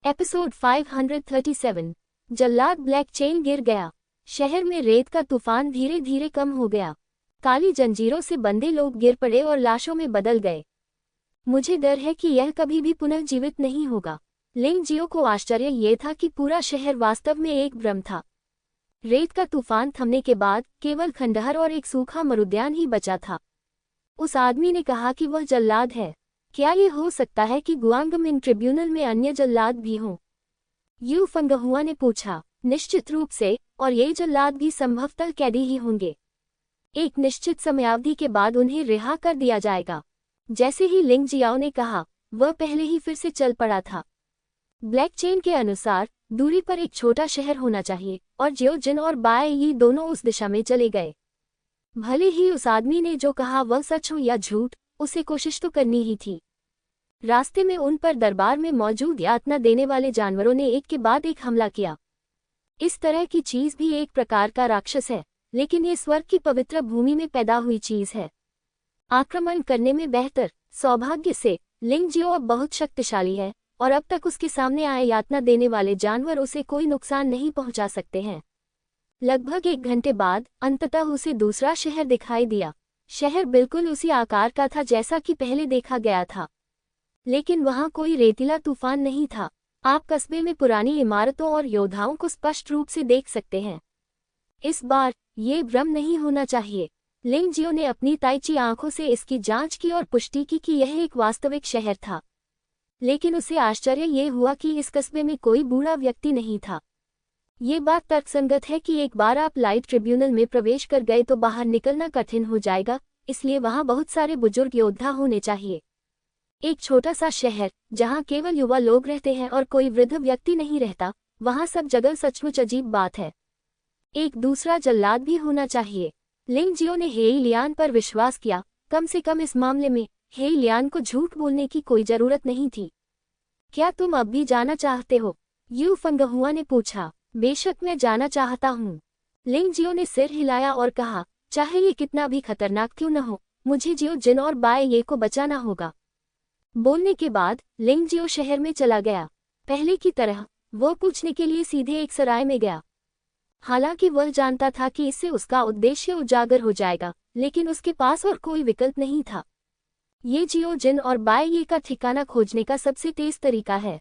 Episode 537। जल्लाद black chain गिर गया। शहर में रेत का तूफान धीरे धीरे कम हो गया। काली जंजीरों से बंधे लोग गिर पड़े और लाशों में बदल गए। मुझे डर है कि यह कभी भी पुनर्जीवित नहीं होगा। लिंग जियो को आश्चर्य ये था कि पूरा शहर वास्तव में एक भ्रम था। रेत का तूफान थमने के बाद केवल खंडहर और एक सूखा मरुद्यान ही बचा था। उस आदमी ने कहा कि वह जल्लाद है। क्या ये हो सकता है कि गुआंगमिन ट्रिब्यूनल में अन्य जल्लाद भी हों? यू फंगहुआ ने पूछा। निश्चित रूप से, और ये जल्लाद भी संभवतः कैदी ही होंगे। एक निश्चित समयावधि के बाद उन्हें रिहा कर दिया जाएगा। जैसे ही लिंग जियाओ ने कहा, वह पहले ही फिर से चल पड़ा था। ब्लैक चेन के अनुसार दूरी पर एक छोटा शहर होना चाहिए, और जियो जिन और बाय यी दोनों उस दिशा में चले गए। भले ही उस आदमी ने जो कहा वह सच हो या झूठ, उसे कोशिश तो करनी ही थी। रास्ते में उन पर दरबार में मौजूद यातना देने वाले जानवरों ने एक के बाद एक हमला किया। इस तरह की चीज भी एक प्रकार का राक्षस है, लेकिन ये स्वर्ग की पवित्र भूमि में पैदा हुई चीज है। आक्रमण करने में बेहतर। सौभाग्य से लिंग जियो अब बहुत शक्तिशाली है, और अब तक उसके सामने आए यातना देने वाले जानवर उसे कोई नुकसान नहीं पहुंचा सकते हैं। लगभग 1 घंटे बाद अंततः उसे दूसरा शहर दिखाई दिया। शहर बिल्कुल उसी आकार का था जैसा कि पहले देखा गया था, लेकिन वहां कोई रेतीला तूफान नहीं था। आप कस्बे में पुरानी इमारतों और योद्धाओं को स्पष्ट रूप से देख सकते हैं। इस बार ये भ्रम नहीं होना चाहिए। लिंग जियो ने अपनी ताइची आंखों से इसकी जांच की और पुष्टि की कि यह एक वास्तविक शहर था। लेकिन उसे आश्चर्य ये हुआ कि इस कस्बे में कोई बूढ़ा व्यक्ति नहीं था। ये बात तर्कसंगत है कि एक बार आप लाइट ट्रिब्यूनल में प्रवेश कर गए तो बाहर निकलना कठिन हो जाएगा, इसलिए वहां बहुत सारे बुजुर्ग योद्धा होने चाहिए। एक छोटा सा शहर जहां केवल युवा लोग रहते हैं और कोई वृद्ध व्यक्ति नहीं रहता, वहां सब जगह सचमुच अजीब बात है। एक दूसरा जल्लाद भी होना चाहिए। लिंग जियो ने हेई लियान पर विश्वास किया। कम से कम इस मामले में हेई लियान को झूठ बोलने की कोई जरूरत नहीं थी। क्या तुम अब भी जाना चाहते हो? यू फंगहुआ ने पूछा। बेशक मैं जाना चाहता हूँ। लिंग जियो ने सिर हिलाया और कहा, चाहे ये कितना भी खतरनाक क्यों न हो, मुझे जियो जिन और बाय ये को बचाना होगा। बोलने के बाद लिंग जियो शहर में चला गया। पहले की तरह वो पूछने के लिए सीधे एक सराय में गया। हालांकि वह जानता था कि इससे उसका उद्देश्य उजागर हो जाएगा, लेकिन उसके पास और कोई विकल्प नहीं था। ये जियो जिन और बाय ये का ठिकाना खोजने का सबसे तेज तरीका है।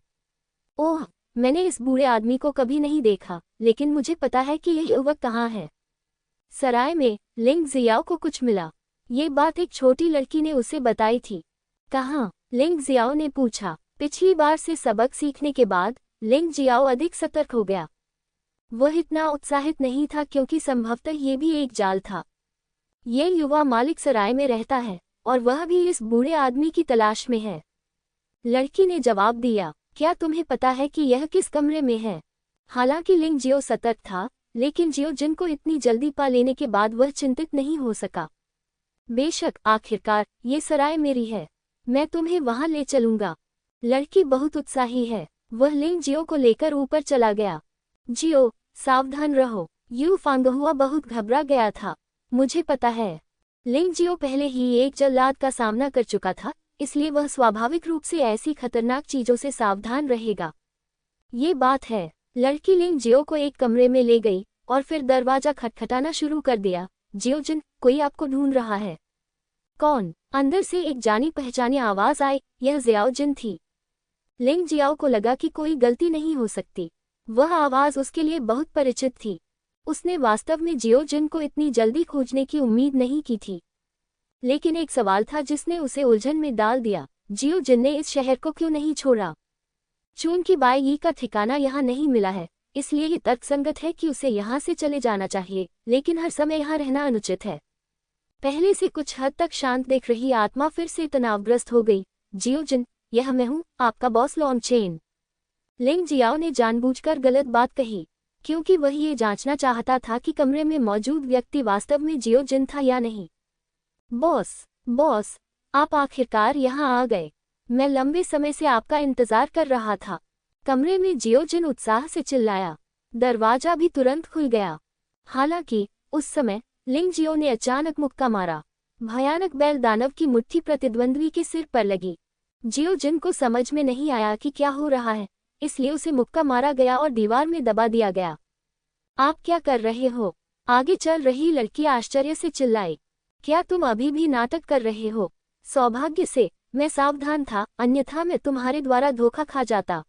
ओह, मैंने इस बूढ़े आदमी को कभी नहीं देखा, लेकिन मुझे पता है कि यह युवक कहाँ है। सराय में लिंग जियाओ को कुछ मिला। ये बात एक छोटी लड़की ने उसे बताई थी। कहाँ? लिंग जियाओ ने पूछा। पिछली बार से सबक सीखने के बाद लिंग जियाओ अधिक सतर्क हो गया। वह इतना उत्साहित नहीं था क्योंकि संभवतः ये भी एक जाल था। ये युवा मालिक सराय में रहता है, और वह भी इस बूढ़े आदमी की तलाश में है। लड़की ने जवाब दिया, क्या तुम्हें पता है कि यह किस कमरे में है? हालांकि लिंग जियो सतर्क था, लेकिन जियो जिन को इतनी जल्दी पा लेने के बाद वह चिंतित नहीं हो सका। बेशक, आखिरकार ये सराय मेरी है। मैं तुम्हें वहां ले चलूंगा। लड़की बहुत उत्साही है। वह लिंग जियो को लेकर ऊपर चला गया। जियो, सावधान रहो। यू फांगहुआ बहुत घबरा गया था। मुझे पता है। लिंग जियो पहले ही एक जल्लाद का सामना कर चुका था, इसलिए वह स्वाभाविक रूप से ऐसी खतरनाक चीजों से सावधान रहेगा। ये बात है। लड़की लिंग जियो को एक कमरे में ले गई और फिर दरवाजा खटखटाना शुरू कर दिया। जियो जिन, कोई आपको ढूंढ रहा है। कौन? अंदर से एक जानी पहचानी आवाज आई। यह जियाओ जिन थी। लिंग जियाओ को लगा कि कोई गलती नहीं हो सकती। वह आवाज उसके लिए बहुत परिचित थी। उसने वास्तव में जियो जिन को इतनी जल्दी खोजने की उम्मीद नहीं की थी। लेकिन एक सवाल था जिसने उसे उलझन में डाल दिया। जियो जिन ने इस शहर को क्यों नहीं छोड़ा? चूंकि बाय यी का ठिकाना यहाँ नहीं मिला है, इसलिए ये तर्कसंगत है कि उसे यहाँ से चले जाना चाहिए, लेकिन हर समय यहाँ रहना अनुचित है। पहले से कुछ हद तक शांत देख रही आत्मा फिर से तनावग्रस्त हो गई। जियो जिन, यह मैं हूँ, आपका बॉस लॉन्ग चेन। लिंग जियाओ ने जानबूझकर गलत बात कही, क्योंकि वह ये जांचना चाहता था कि कमरे में मौजूद व्यक्ति वास्तव में जियो जिन था या नहीं। बॉस, आप आखिरकार यहाँ आ गए। मैं लंबे समय से आपका इंतजार कर रहा था। कमरे में जियो जिन उत्साह से चिल्लाया। दरवाजा भी तुरंत खुल गया। हालांकि उस समय लिंग जियो ने अचानक मुक्का मारा। भयानक बैल दानव की मुट्ठी प्रतिद्वंद्वी के सिर पर लगी। जियो जिन को समझ में नहीं आया कि क्या हो रहा है, इसलिए उसे मुक्का मारा गया और दीवार में दबा दिया गया। आप क्या कर रहे हो? आगे चल रही लड़की आश्चर्य से चिल्लाई। क्या तुम अभी भी नाटक कर रहे हो? सौभाग्य से मैं सावधान था, अन्यथा मैं तुम्हारे द्वारा धोखा खा जाता।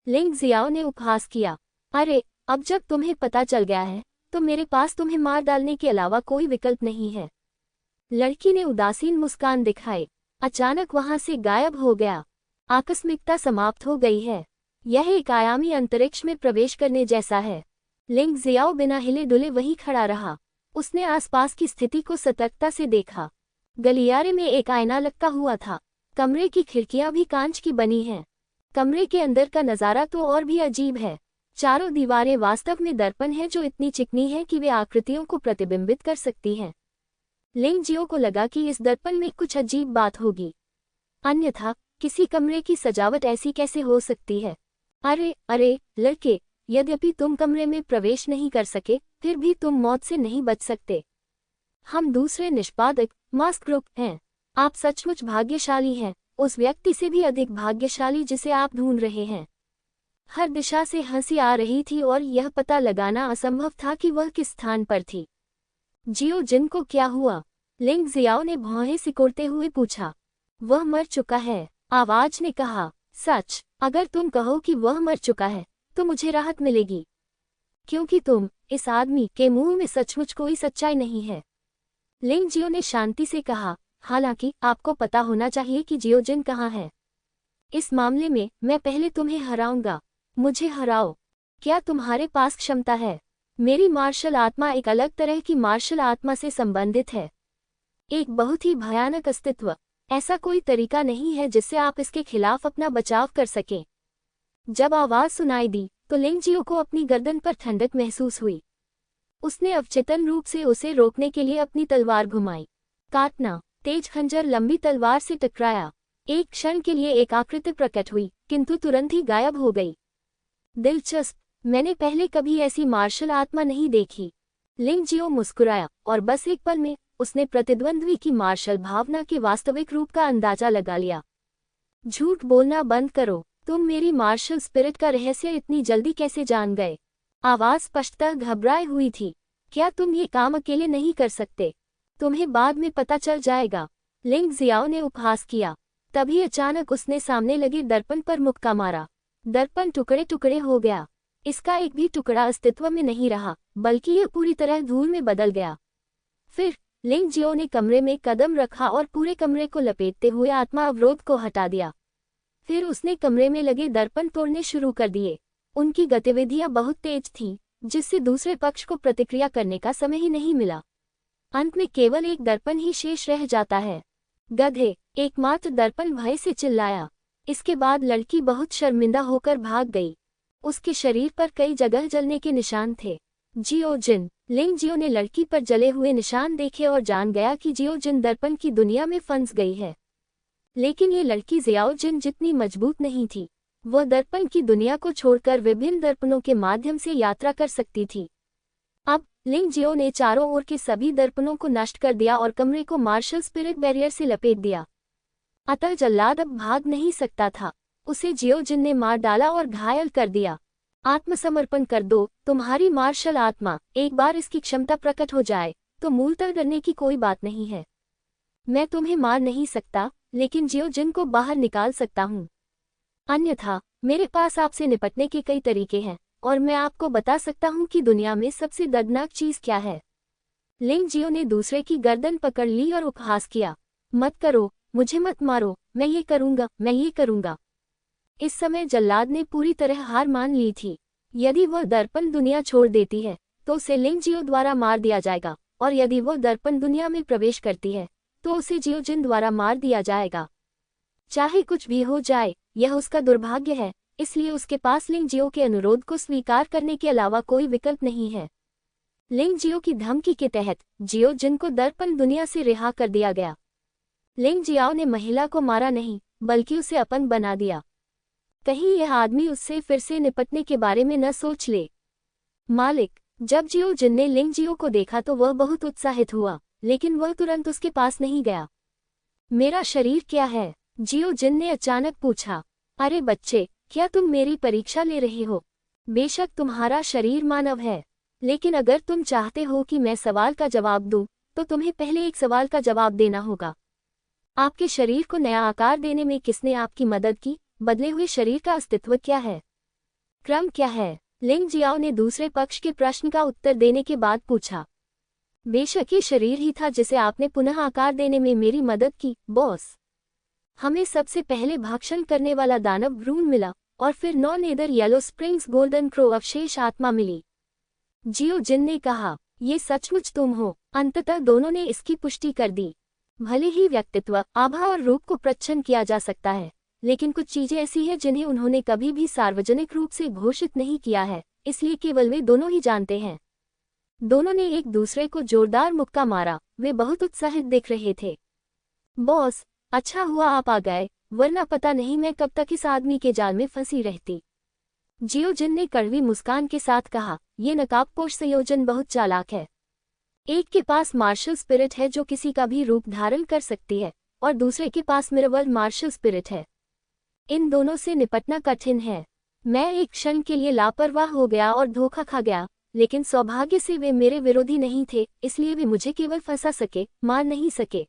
लिंग जियाओ ने उपहास किया। अरे, अब जब तुम्हें पता चल गया है तो मेरे पास तुम्हें मार डालने के अलावा कोई विकल्प नहीं है। लड़की ने उदासीन मुस्कान दिखाई। अचानक वहां से गायब हो गया। आकस्मिकता समाप्त हो गई है। यह एक आयामी अंतरिक्ष में प्रवेश करने जैसा है। लिंग जियाओ बिना हिले डुले वहीं खड़ा रहा। उसने आसपास की स्थिति को सतर्कता से देखा। गलियारे में एक आईना लगता हुआ था। कमरे की खिड़कियां भी कांच की बनी हैं। कमरे के अंदर का नजारा तो और भी अजीब है। चारों दीवारें वास्तव में दर्पण हैं जो इतनी चिकनी हैं कि वे आकृतियों को प्रतिबिंबित कर सकती हैं। लिंग जियो को लगा कि इस दर्पण में कुछ अजीब बात होगी, अन्यथा किसी कमरे की सजावट ऐसी कैसे हो सकती है। अरे अरे लड़के, यद्यपि तुम कमरे में प्रवेश नहीं कर सके, फिर भी तुम मौत से नहीं बच सकते। हम दूसरे निष्पादक मास्क ग्रुप हैं। आप सचमुच भाग्यशाली हैं, उस व्यक्ति से भी अधिक भाग्यशाली जिसे आप ढूंढ रहे हैं। हर दिशा से हंसी आ रही थी और यह पता लगाना असंभव था कि वह किस स्थान पर थी। जियो जिन को क्या हुआ? लिंग जियाओ ने भौहें सिकोड़ते हुए पूछा। वह मर चुका है, आवाज ने कहा। सच? अगर तुम कहो कि वह मर चुका है तो मुझे राहत मिलेगी, क्योंकि इस आदमी के मुंह में सचमुच कोई सच्चाई नहीं है। लिंग जियो ने शांति से कहा, हालांकि आपको पता होना चाहिए कि जियो जिन कहाँ है। इस मामले में मैं पहले तुम्हें हराऊंगा। मुझे हराओ। क्या तुम्हारे पास क्षमता है? मेरी मार्शल आत्मा एक अलग तरह की मार्शल आत्मा से संबंधित है, एक बहुत ही भयानक अस्तित्व। ऐसा कोई तरीका नहीं है जिससे आप इसके खिलाफ अपना बचाव कर सकें। जब आवाज सुनाई दी तो लिंग जियो को अपनी गर्दन पर ठंडक महसूस हुई। उसने अवचेतन रूप से उसे रोकने के लिए अपनी तलवार घुमाई। काटना। तेज खंजर लंबी तलवार से टकराया। एक क्षण के लिए एक आकृति प्रकट हुई, किंतु तुरंत ही गायब हो गई। दिलचस्प, मैंने पहले कभी ऐसी मार्शल आत्मा नहीं देखी। लिंग जियो मुस्कुराया और बस एक पल में उसने प्रतिद्वंद्वी की मार्शल भावना के वास्तविक रूप का अंदाजा लगा लिया। झूठ बोलना बंद करो। तुम मेरी मार्शल स्पिरिट का रहस्य इतनी जल्दी कैसे जान गए? आवाज स्पष्टतः घबराई हुई थी। क्या तुम ये काम अकेले नहीं कर सकते? तुम्हें बाद में पता चल जाएगा। लिंग जियाओ ने उपहास किया। तभी अचानक उसने सामने लगे दर्पण पर मुक्का मारा। दर्पण टुकड़े टुकड़े हो गया। इसका एक भी टुकड़ा अस्तित्व में नहीं रहा, बल्कि यह पूरी तरह धूल में बदल गया। फिर लिंग जियो ने कमरे में कदम रखा और पूरे कमरे को लपेटते हुए आत्मा अवरोध को हटा दिया। फिर उसने कमरे में लगे दर्पण तोड़ने शुरू कर दिए। उनकी गतिविधियां बहुत तेज थीं, जिससे दूसरे पक्ष को प्रतिक्रिया करने का समय ही नहीं मिला। अंत में केवल एक दर्पण ही शेष रह जाता है। गधे, एकमात्र दर्पण भय से चिल्लाया। इसके बाद लड़की बहुत शर्मिंदा होकर भाग गई। उसके शरीर पर कई जगह जलने के निशान थे। जियो जिन। लिंग जियो ने लड़की पर जले हुए निशान देखे और जान गया कि जियो जिन दर्पण की दुनिया में फंस गई है। लेकिन ये लड़की जियाओ जिन जितनी मजबूत नहीं थी। वह दर्पण की दुनिया को छोड़कर विभिन्न दर्पणों के माध्यम से यात्रा कर सकती थी। अब लिंग जियो ने चारों ओर के सभी दर्पणों को नष्ट कर दिया और कमरे को मार्शल स्पिरिट बैरियर से लपेट दिया। अतः जल्लाद अब भाग नहीं सकता था। उसे जियो जिन ने मार डाला और घायल कर दिया। आत्मसमर्पण कर दो, तुम्हारी मार्शल आत्मा। एक बार इसकी क्षमता प्रकट हो जाए तो मूलतः डरने की कोई बात नहीं है। मैं तुम्हें मार नहीं सकता, लेकिन जियो जिन को बाहर निकाल सकता हूँ। अन्यथा मेरे पास आपसे निपटने के कई तरीके हैं और मैं आपको बता सकता हूँ कि दुनिया में सबसे दर्दनाक चीज क्या है। लिंग जियो ने दूसरे की गर्दन पकड़ ली और उपहास किया। मत करो, मुझे मत मारो, मैं ये करूँगा, मैं ये करूँगा। इस समय जल्लाद ने पूरी तरह हार मान ली थी। यदि वह दर्पण दुनिया छोड़ देती है तो उसे लिंग जियो द्वारा मार दिया जाएगा, और यदि वह दर्पण दुनिया में प्रवेश करती है तो उसे जियो जिन द्वारा मार दिया जाएगा। चाहे कुछ भी हो जाए, यह उसका दुर्भाग्य है, इसलिए उसके पास लिंग जियो के अनुरोध को स्वीकार करने के अलावा कोई विकल्प नहीं है। लिंग जियो की धमकी के तहत जियो जिन को दर्पण दुनिया से रिहा कर दिया गया। लिंग जियाओ ने महिला को मारा नहीं, बल्कि उसे अपन बना दिया। कहीं यह आदमी उससे फिर से निपटने के बारे में न सोच ले। मालिक, जब जियो जिन ने लिंग जियो को देखा तो वह बहुत उत्साहित हुआ, लेकिन वह तुरंत उसके पास नहीं गया। मेरा शरीर क्या है? जियो जिन ने अचानक पूछा। अरे बच्चे, क्या तुम मेरी परीक्षा ले रहे हो? बेशक तुम्हारा शरीर मानव है, लेकिन अगर तुम चाहते हो कि मैं सवाल का जवाब दूं, तो तुम्हें पहले एक सवाल का जवाब देना होगा। आपके शरीर को नया आकार देने में किसने आपकी मदद की? बदले हुए शरीर का अस्तित्व क्या है? क्रम क्या है? लिंग जियाओ ने दूसरे पक्ष के प्रश्न का उत्तर देने के बाद पूछा। बेशक ये शरीर ही था जिसे आपने पुनः आकार देने में मेरी मदद की, बॉस। हमें सबसे पहले भक्षण करने वाला दानव भ्रूण मिला, और फिर non either yellow springs golden crow अवशेष आत्मा मिली। जियो जिन ने कहा, ये सचमुच तुम हो। अंततः दोनों ने इसकी पुष्टि कर दी। भले ही व्यक्तित्व, आभा और रूप को प्रच्छन्न किया जा सकता है, लेकिन कुछ चीजें ऐसी हैं जिन्हें उन्होंने कभी भी सार्वजनिक रूप से घोषित नहीं किया है, इसलिए केवल वे दोनों ही जानते हैं। दोनों ने एक दूसरे को जोरदार मुक्का मारा। वे बहुत उत्साहित दिख रहे थे। बॉस, अच्छा हुआ आप आ गए, वरना पता नहीं मैं कब तक इस आदमी के जाल में फंसी रहती। जियो जिन ने कड़वी मुस्कान के साथ कहा, ये नकाबपोश संयोजन बहुत चालाक है। एक के पास मार्शल स्पिरिट है जो किसी का भी रूप धारण कर सकती है, और दूसरे के पास मिरवर्ल्ड मार्शल स्पिरिट है। इन दोनों से निपटना कठिन है। मैं एक क्षण के लिए लापरवाह हो गया और धोखा खा गया, लेकिन सौभाग्य से वे मेरे विरोधी नहीं थे, इसलिए वे मुझे केवल फंसा सके, मार नहीं सके।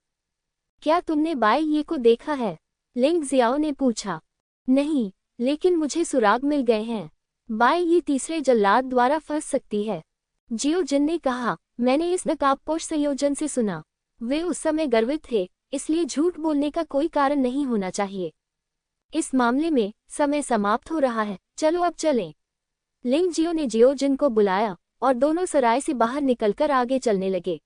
क्या तुमने बाई ये को देखा है? लिंग जियाओ ने पूछा। नहीं, लेकिन मुझे सुराग मिल गए हैं। बाई ये तीसरे जल्लाद द्वारा फंस सकती है। जियो जिन ने कहा, मैंने इस नकाबपोश संयोजन से सुना। वे उस समय गर्वित थे, इसलिए झूठ बोलने का कोई कारण नहीं होना चाहिए। इस मामले में समय समाप्त हो रहा है, चलो अब चलें। लिंग जियो ने जियो जिन को बुलाया, और दोनों सराय से बाहर निकलकर आगे चलने लगे।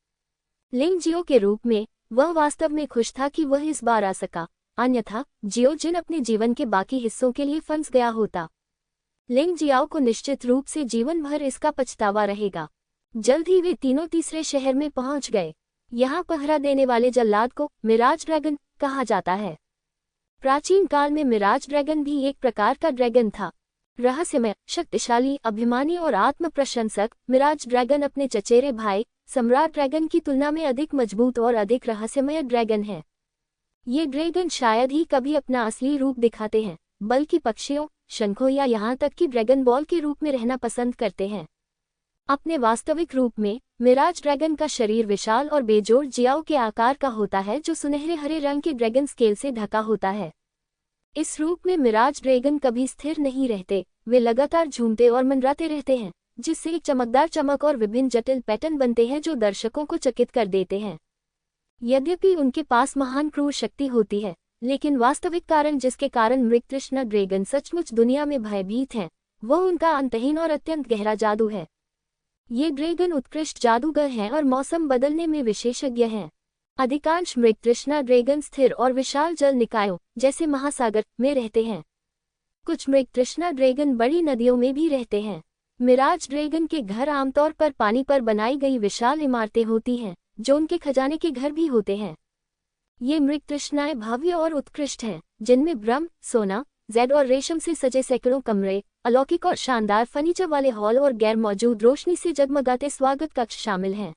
लिंग जियो के रूप में वह वास्तव में खुश था कि वह इस बार आ सका, अन्यथा जियो जिन अपने जीवन के बाकी हिस्सों के लिए फंस गया होता। लिंग जियाओ को निश्चित रूप से जीवन भर इसका पछतावा रहेगा। जल्द ही वे तीनों तीसरे शहर में पहुंच गए। यहाँ पहरा देने वाले जल्लाद को मिराज ड्रैगन कहा जाता है। प्राचीन काल में मिराज ड्रैगन भी एक प्रकार का ड्रैगन था। रहस्यमय, शक्तिशाली, अभिमानी और आत्म प्रशंसक, मिराज ड्रैगन अपने चचेरे भाई सम्राट ड्रैगन की तुलना में अधिक मजबूत और अधिक रहस्यमय ड्रैगन है। ये ड्रैगन शायद ही कभी अपना असली रूप दिखाते हैं, बल्कि पक्षियों, शंखों या यहाँ तक कि ड्रैगन बॉल के रूप में रहना पसंद करते हैं। अपने वास्तविक रूप में मिराज ड्रैगन का शरीर विशाल और बेजोड़ जियाओ के आकार का होता है, जो सुनहरे हरे रंग के ड्रैगन स्केल से ढका होता है। इस रूप में मिराज ड्रैगन कभी स्थिर नहीं रहते, वे लगातार झूमते और मंडराते रहते हैं, जिससे एक चमकदार चमक और विभिन्न जटिल पैटर्न बनते हैं जो दर्शकों को चकित कर देते हैं। यद्यपि उनके पास महान क्रूर शक्ति होती है, लेकिन वास्तविक कारण जिसके कारण मृगतृष्णा ड्रैगन सचमुच दुनिया में भयभीत हैं, वह उनका अंतहीन और अत्यंत गहरा जादू है। ये ड्रैगन उत्कृष्ट जादूगर हैं और मौसम बदलने में विशेषज्ञ हैं। अधिकांश मृगतृष्णा ड्रैगन स्थिर और विशाल जल निकायों, जैसे महासागर, में रहते हैं। कुछ मृगतृष्णा ड्रैगन बड़ी नदियों में भी रहते हैं। मिराज ड्रैगन के घर आमतौर पर पानी पर बनाई गई विशाल इमारतें होती हैं, जो उनके खजाने के घर भी होते हैं। ये मृगतृष्णाएं भव्य और उत्कृष्ट हैं, जिनमें ब्रह्म, सोना, जेड और रेशम से सजे सैकड़ों कमरे, अलौकिक और शानदार फर्नीचर वाले हॉल और गैर मौजूद रोशनी से जगमगाते स्वागत कक्ष शामिल हैं।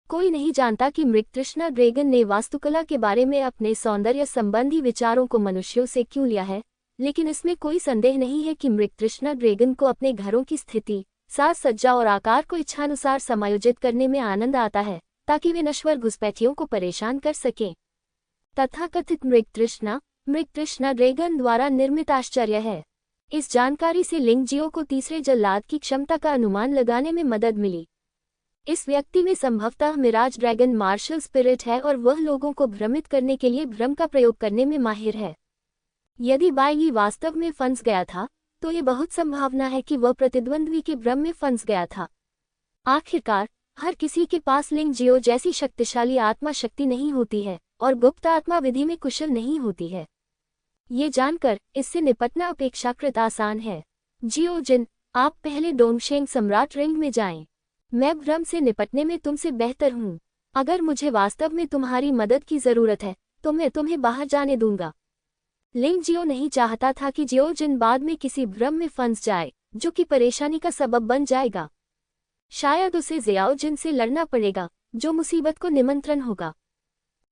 कोई नहीं जानता कि मृगतृष्णा ड्रैगन ने वास्तुकला के बारे में अपने सौंदर्य संबंधी विचारों को मनुष्यों से क्यों लिया है, लेकिन इसमें कोई संदेह नहीं है कि मृगतृष्णा ड्रैगन को अपने घरों की स्थिति, साज सज्जा और आकार को इच्छानुसार समायोजित करने में आनंद आता है, ताकि वे नश्वर घुसपैठियों को परेशान कर सकें। तथाकथित मृगतृष्णा ड्रैगन द्वारा निर्मित आश्चर्य है। इस जानकारी से लिंग जियो को तीसरे जल्लाद की क्षमता का अनुमान लगाने में मदद मिली। इस व्यक्ति में संभवतः मिराज ड्रैगन मार्शल स्पिरिट है और वह लोगों को भ्रमित करने के लिए भ्रम का प्रयोग करने में माहिर है। यदि बाई वास्तव में फंस गया था, तो ये बहुत संभावना है कि वह प्रतिद्वंद्वी के भ्रम में फंस गया था। आखिरकार, हर किसी के पास लिंग जियो जैसी शक्तिशाली आत्मा शक्ति नहीं होती है, और गुप्त आत्मा विधि में कुशल नहीं होती है। ये जानकर इससे निपटना अपेक्षाकृत आसान है। जियो जिन, आप पहले डोंगशेंग सम्राट रिंग में जाएं। मैं भ्रम से निपटने में तुमसे बेहतर हूँ। अगर मुझे वास्तव में तुम्हारी मदद की जरूरत है, तो मैं तुम्हें बाहर जाने दूंगा। लिंग जियो नहीं चाहता था कि जियो जिन बाद में किसी भ्रम में फंस जाए, जो कि परेशानी का सबब बन जाएगा। शायद उसे जियाओ जिन से लड़ना पड़ेगा, जो मुसीबत को निमंत्रण होगा।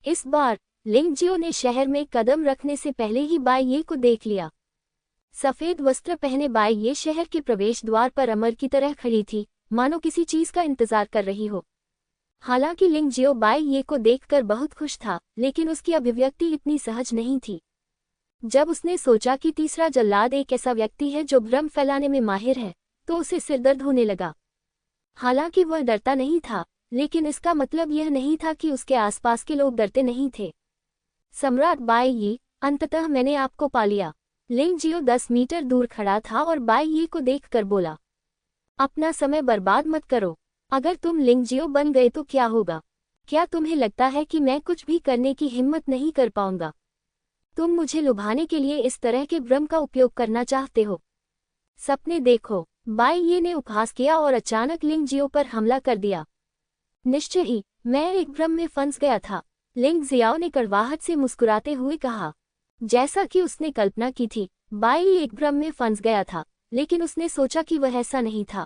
इस बार लिंग जियो ने शहर में कदम रखने से पहले ही बाई ये को देख लिया। सफेद वस्त्र पहने बाई ये शहर के प्रवेश द्वार पर अमर की तरह खड़ी थी, मानो किसी चीज का इंतजार कर रही हो। हालांकि लिंग जियो बाई ये को देखकर बहुत खुश था, लेकिन उसकी अभिव्यक्ति इतनी सहज नहीं थी। जब उसने सोचा कि तीसरा जल्लाद एक ऐसा व्यक्ति है जो भ्रम फैलाने में माहिर है, तो उसे सिरदर्द होने लगा। हालांकि वह डरता नहीं था, लेकिन इसका मतलब यह नहीं था कि उसके आसपास के लोग डरते नहीं थे। सम्राट बाई यी, अंततः मैंने आपको पा लिया। लिंग जियो 10 मीटर दूर खड़ा था और बाई यी को देखकर बोला, अपना समय बर्बाद मत करो। अगर तुम लिंग जियो बन गए तो क्या होगा? क्या तुम्हें लगता है कि मैं कुछ भी करने की हिम्मत नहीं कर पाऊंगा? तुम मुझे लुभाने के लिए इस तरह के भ्रम का उपयोग करना चाहते हो। सपने देखो। बाई ये ने उपहास किया और अचानक लिंग जियो पर हमला कर दिया। निश्चय ही, मैं एक भ्रम में फंस गया था, लिंग जियाओ ने कड़वाहट से मुस्कुराते हुए कहा। जैसा कि उसने कल्पना की थी, बाई एक भ्रम में फंस गया था, लेकिन उसने सोचा कि वह ऐसा नहीं था।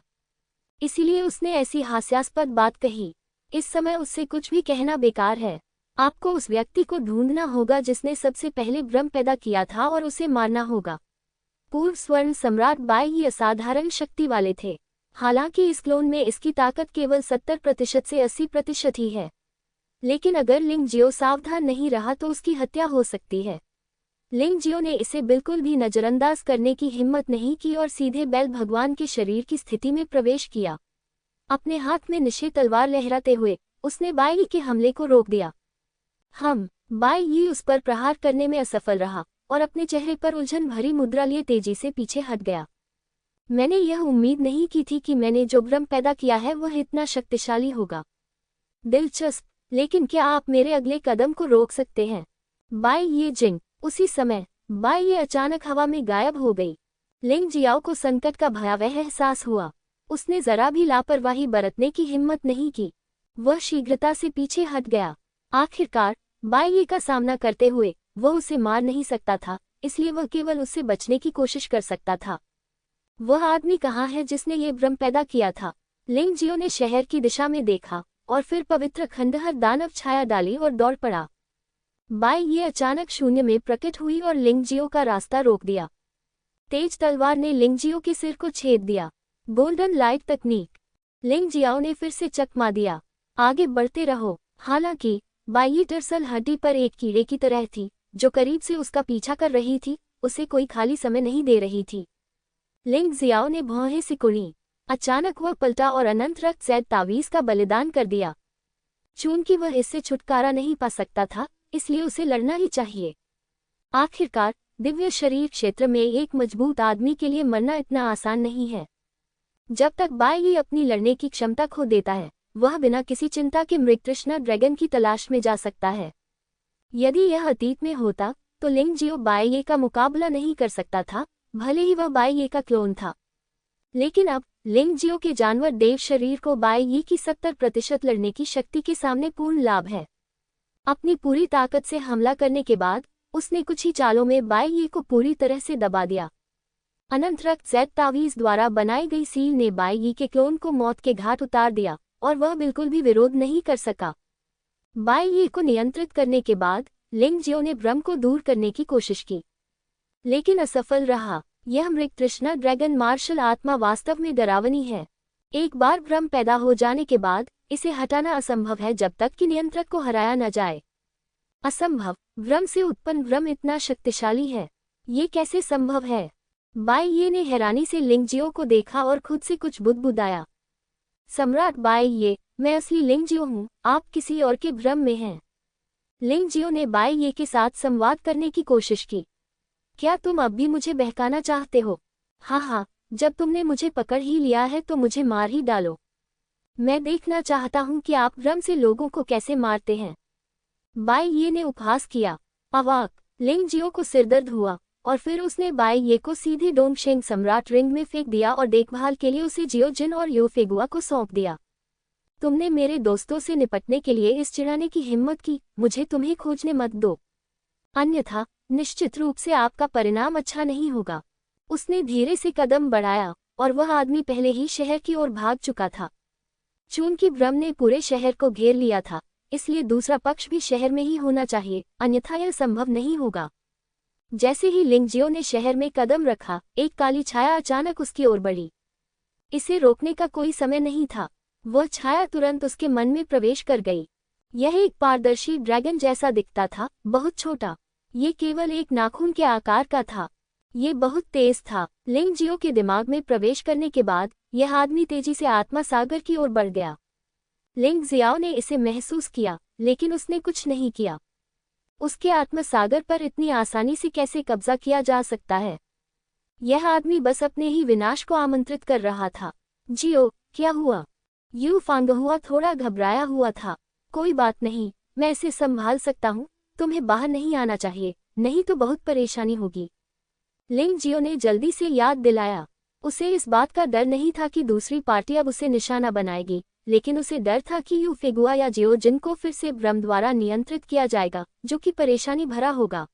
इसीलिए उसने ऐसी हास्यास्पद बात कही। इस समय उससे कुछ भी कहना बेकार है। आपको उस व्यक्ति को ढूंढना होगा जिसने सबसे पहले भ्रम पैदा किया था और उसे मारना होगा। पूर्व स्वर्ण सम्राट बाई ही असाधारण शक्ति वाले थे। हालांकि इस क्लोन में इसकी ताकत केवल 70% से 80% ही है। लेकिन अगर लिंग जियो सावधान नहीं रहा तो उसकी हत्या हो सकती है। लिंग जियो ने इसे बिल्कुल भी नजरअंदाज करने की हिम्मत नहीं की और सीधे बैल भगवान के शरीर की स्थिति में प्रवेश किया। अपने हाथ में निशे तलवार लहराते हुए उसने बाई के हमले को रोक दिया। बाई यी उस पर प्रहार करने में असफल रहा और अपने चेहरे पर उलझन भरी मुद्रा लिए तेजी से पीछे हट गया। मैंने यह उम्मीद नहीं की थी कि मैंने जो भ्रम पैदा किया है वह इतना शक्तिशाली होगा। दिलचस्प, लेकिन क्या आप मेरे अगले कदम को रोक सकते हैं? बाई ये जिंग। उसी समय बाई ये अचानक हवा में गायब हो गई। लिंग जियाओ को संकट का भयावह एहसास हुआ। उसने जरा भी लापरवाही बरतने की हिम्मत नहीं की। वह शीघ्रता से पीछे हट गया। आखिरकार बाई ये का सामना करते हुए वह उसे मार नहीं सकता था, इसलिए वह केवल उससे बचने की कोशिश कर सकता था। वह आदमी कहाँ है जिसने ये भ्रम पैदा किया था? लिंग जियो ने शहर की दिशा में देखा और फिर पवित्र खंडहर दानव छाया डाली और दौड़ पड़ा। बाई ये अचानक शून्य में प्रकट हुई और लिंग जियो का रास्ता रोक दिया। तेज तलवार ने लिंग जियो के सिर को छेद दिया। गोल्डन लाइट तकनीक। लिंग जियाओ ने फिर से चकमा दिया। आगे बढ़ते रहो। हालांकि बाई दरअसल हड्डी पर एक कीड़े की तरह थी, जो करीब से उसका पीछा कर रही थी, उसे कोई खाली समय नहीं दे रही थी। लिंग जियाओ ने भौहें सिकुड़ी। अचानक वह पलटा और अनंत रक्त जैद तावीज का बलिदान कर दिया। चूंकि वह इससे छुटकारा नहीं पा सकता था, इसलिए उसे लड़ना ही चाहिए। आखिरकार दिव्य शरीर क्षेत्र में एक मजबूत आदमी के लिए मरना इतना आसान नहीं है। जब तक बाई अपनी लड़ने की क्षमता खो देता है, वह बिना किसी चिंता के मृगतृष्णा ड्रैगन की तलाश में जा सकता है। यदि यह अतीत में होता तो लिंग जियो बाई का मुकाबला नहीं कर सकता था, भले ही वह बाई का क्लोन था। लेकिन अब लिंग जियो के जानवर देव शरीर को बाई की 70% लड़ने की शक्ति के सामने पूर्ण लाभ है। अपनी पूरी ताकत से हमला करने के बाद उसने कुछ ही चालों में बाई को पूरी तरह से दबा दिया। अनंत रक्त जैद तावीज द्वारा बनाई गई सील ने बाई के क्लोन को मौत के घाट उतार दिया और वह बिल्कुल भी विरोध नहीं कर सका। बाई को नियंत्रित करने के बाद लिंग जियो ने भ्रम को दूर करने की कोशिश की, लेकिन असफल रहा। यह मृगतृष्णा ड्रैगन मार्शल आत्मा वास्तव में डरावनी है। एक बार भ्रम पैदा हो जाने के बाद इसे हटाना असंभव है जब तक कि नियंत्रक को हराया न जाए। असंभव? भ्रम से उत्पन्न भ्रम इतना शक्तिशाली है, ये कैसे संभव है? बाई ने हैरानी से लिंग जियो को देखा और खुद से कुछ बुदबुदाया। सम्राट बाई, मैं असली लिंग जियो हूँ, आप किसी और के भ्रम में हैं। लिंग जियो ने बाई के साथ संवाद करने की कोशिश की। क्या तुम अब भी मुझे बहकाना चाहते हो? हाँ, जब तुमने मुझे पकड़ ही लिया है तो मुझे मार ही डालो। मैं देखना चाहता हूँ कि आप भ्रम से लोगों को कैसे मारते हैं। बाई ने उपहास किया। अवाक लिंग जियो को सिरदर्द हुआ और फिर उसने बाई को सीधे डोंगशेंग सम्राट रिंग में फेंक दिया और देखभाल के लिए उसे जियो जिन और यो फेगुआ को सौंप दिया। तुमने मेरे दोस्तों से निपटने के लिए इस चिढ़ाने की हिम्मत की, मुझे तुम्हें खोजने मत दो, अन्यथा निश्चित रूप से आपका परिणाम अच्छा नहीं होगा। उसने धीरे से कदम बढ़ाया और वह आदमी पहले ही शहर की ओर भाग चुका था। चूंकि भ्रम ने पूरे शहर को घेर लिया था, इसलिए दूसरा पक्ष भी शहर में ही होना चाहिए, अन्यथा यह संभव नहीं होगा। जैसे ही लिंगजियो ने शहर में कदम रखा, एक काली छाया अचानक उसकी ओर बढ़ी। इसे रोकने का कोई समय नहीं था। वह छाया तुरंत उसके मन में प्रवेश कर गई। यह एक पारदर्शी ड्रैगन जैसा दिखता था, बहुत छोटा। ये केवल एक नाखून के आकार का था। ये बहुत तेज था। लिंगजियो के दिमाग में प्रवेश करने के बाद यह आदमी तेजी से आत्मा सागर की ओर बढ़ गया। लिंगजियाओ ने इसे महसूस किया, लेकिन उसने कुछ नहीं किया। उसके आत्मा सागर पर इतनी आसानी से कैसे कब्जा किया जा सकता है? यह आदमी बस अपने ही विनाश को आमंत्रित कर रहा था। जियो, क्या हुआ? यू फांगहुआ थोड़ा घबराया हुआ था। कोई बात नहीं, मैं इसे संभाल सकता हूँ। तुम्हें बाहर नहीं आना चाहिए, नहीं तो बहुत परेशानी होगी। लिंगजियो ने जल्दी से याद दिलाया। उसे इस बात का डर नहीं था कि दूसरी पार्टी अब उसे निशाना बनाएगी, लेकिन उसे डर था कि यू फेगुआ या जियो जिनको फिर से भ्रम द्वारा नियंत्रित किया जाएगा, जो कि परेशानी भरा होगा।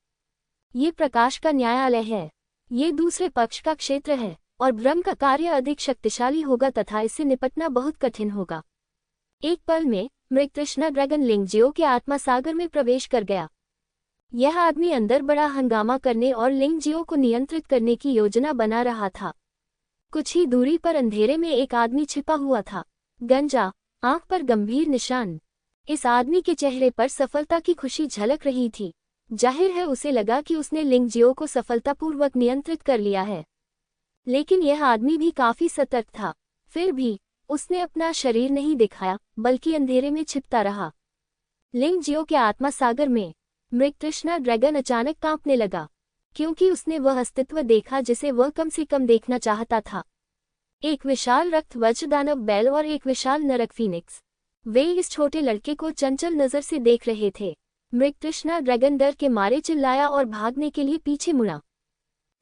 ये प्रकाश का न्यायालय है। ये दूसरे पक्ष का क्षेत्र है, और भ्रम का कार्य अधिक शक्तिशाली होगा तथा इससे निपटना बहुत कठिन होगा। एक पल में मृगतृष्णा ड्रैगन लिंगजियो के आत्मा सागर में प्रवेश कर गया। यह आदमी अंदर बड़ा हंगामा करने और लिंगजियो को नियंत्रित करने की योजना बना रहा था। कुछ ही दूरी पर अंधेरे में एक आदमी छिपा हुआ था। गंजा, आंख पर गंभीर निशान। इस आदमी के चेहरे पर सफलता की खुशी झलक रही थी। जाहिर है उसे लगा कि उसने लिंगजियो को सफलतापूर्वक नियंत्रित कर लिया है। लेकिन यह आदमी भी काफी सतर्क था। फिर भी उसने अपना शरीर नहीं दिखाया, बल्कि अंधेरे में छिपता रहा। लिंगजियो के आत्मा सागर में मृगतृष्णा ड्रैगन अचानक कांपने लगा, क्योंकि उसने वह अस्तित्व देखा जिसे वह कम से कम देखना चाहता था। एक विशाल रक्त वज्रदानव बैल और एक विशाल नरक फीनिक्स। वे इस छोटे लड़के को चंचल नजर से देख रहे थे। मृगतृष्णा ड्रैगन डर के मारे चिल्लाया और भागने के लिए पीछे मुड़ा,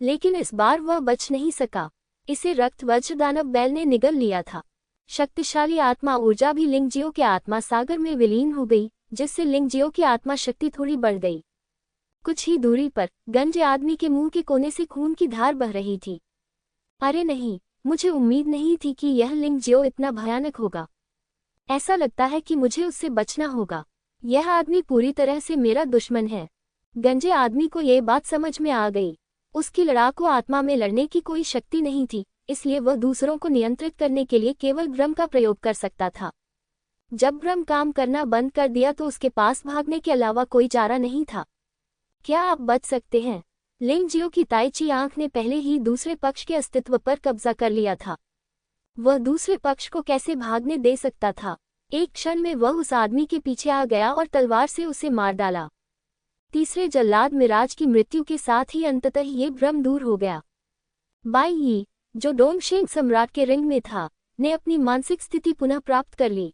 लेकिन इस बार वह बच नहीं सका। इसे रक्त वज्रदानव बैल ने निगल लिया था। शक्तिशाली आत्मा ऊर्जा भी लिंगजियो के आत्मा सागर में विलीन हो गई, जिससे लिंगजियो की आत्मा शक्ति थोड़ी बढ़ गई। कुछ ही दूरी पर गंजे आदमी के मुंह के कोने से खून की धार बह रही थी। अरे नहीं, मुझे उम्मीद नहीं थी कि यह लिंगजियो इतना भयानक होगा। ऐसा लगता है कि मुझे उससे बचना होगा। यह आदमी पूरी तरह से मेरा दुश्मन है। गंजे आदमी को यह बात समझ में आ गई। उसकी लड़ाकू आत्मा में लड़ने की कोई शक्ति नहीं थी, इसलिए वह दूसरों को नियंत्रित करने के लिए केवल भ्रम का प्रयोग कर सकता था। जब भ्रम काम करना बंद कर दिया तो उसके पास भागने के अलावा कोई चारा नहीं था। क्या आप बच सकते हैं? लिंगजियो की ताइची आंख ने पहले ही दूसरे पक्ष के अस्तित्व पर कब्जा कर लिया था। वह दूसरे पक्ष को कैसे भागने दे सकता था? एक क्षण में वह उस आदमी के पीछे आ गया और तलवार से उसे मार डाला। तीसरे जल्लाद मिराज की मृत्यु के साथ ही अंततः ये भ्रम दूर हो गया। बाई यी, जो डोंगशेंग सम्राट के रिंग में था, ने अपनी मानसिक स्थिति पुनः प्राप्त कर ली।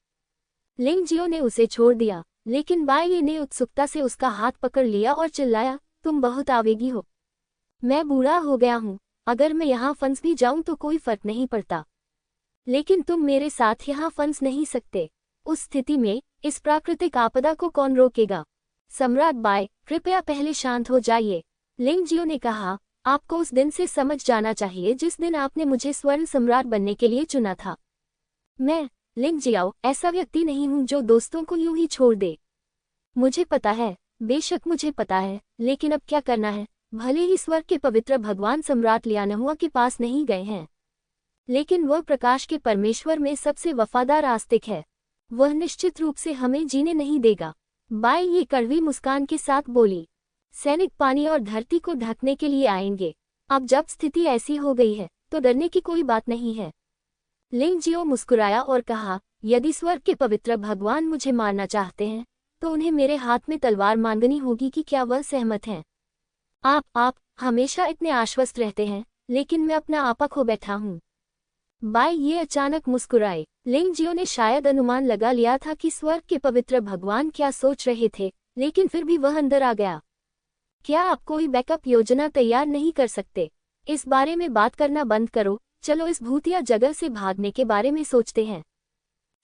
लिंगजियो ने उसे छोड़ दिया, लेकिन बाई यी ने उत्सुकता से उसका हाथ पकड़ लिया और चिल्लाया, तुम बहुत आवेगी हो। मैं बूढ़ा हो गया हूँ, अगर मैं यहाँ फंस भी जाऊँ तो कोई फर्क नहीं पड़ता, लेकिन तुम मेरे साथ यहाँ फंस नहीं सकते। उस स्थिति में इस प्राकृतिक आपदा को कौन रोकेगा? सम्राट बाय, कृपया पहले शांत हो जाइए। लिंगजियो ने कहा, आपको उस दिन से समझ जाना चाहिए जिस दिन आपने मुझे स्वर्ण सम्राट बनने के लिए चुना था। मैं, लिंगजियाओ, ऐसा व्यक्ति नहीं हूँ जो दोस्तों को यूं ही छोड़ दे। मुझे पता है, बेशक मुझे पता है, लेकिन अब क्या करना है? भले ही स्वर्ग के पवित्र भगवान सम्राट लियानहुआ के पास नहीं गए हैं, लेकिन वह प्रकाश के परमेश्वर में सबसे वफादार आस्तिक है। वह निश्चित रूप से हमें जीने नहीं देगा। बाई ये कड़वी मुस्कान के साथ बोली, सैनिक पानी और धरती को ढकने के लिए आएंगे। अब जब स्थिति ऐसी हो गई है तो डरने की कोई बात नहीं है। लिंगजियो मुस्कुराया और कहा, यदि स्वर्ग के पवित्र भगवान मुझे मारना चाहते हैं तो उन्हें मेरे हाथ में तलवार मांगनी होगी कि क्या वह सहमत हैं? आप हमेशा इतने आश्वस्त रहते हैं, लेकिन मैं अपना आपा खो बैठा हूँ। बाई ये अचानक मुस्कुराए। लिंगजियो ने शायद अनुमान लगा लिया था कि स्वर्ग के पवित्र भगवान क्या सोच रहे थे, लेकिन फिर भी वह अंदर आ गया। क्या आप कोई बैकअप योजना तैयार नहीं कर सकते? इस बारे में बात करना बंद करो, चलो इस भूतिया जगह से भागने के बारे में सोचते हैं।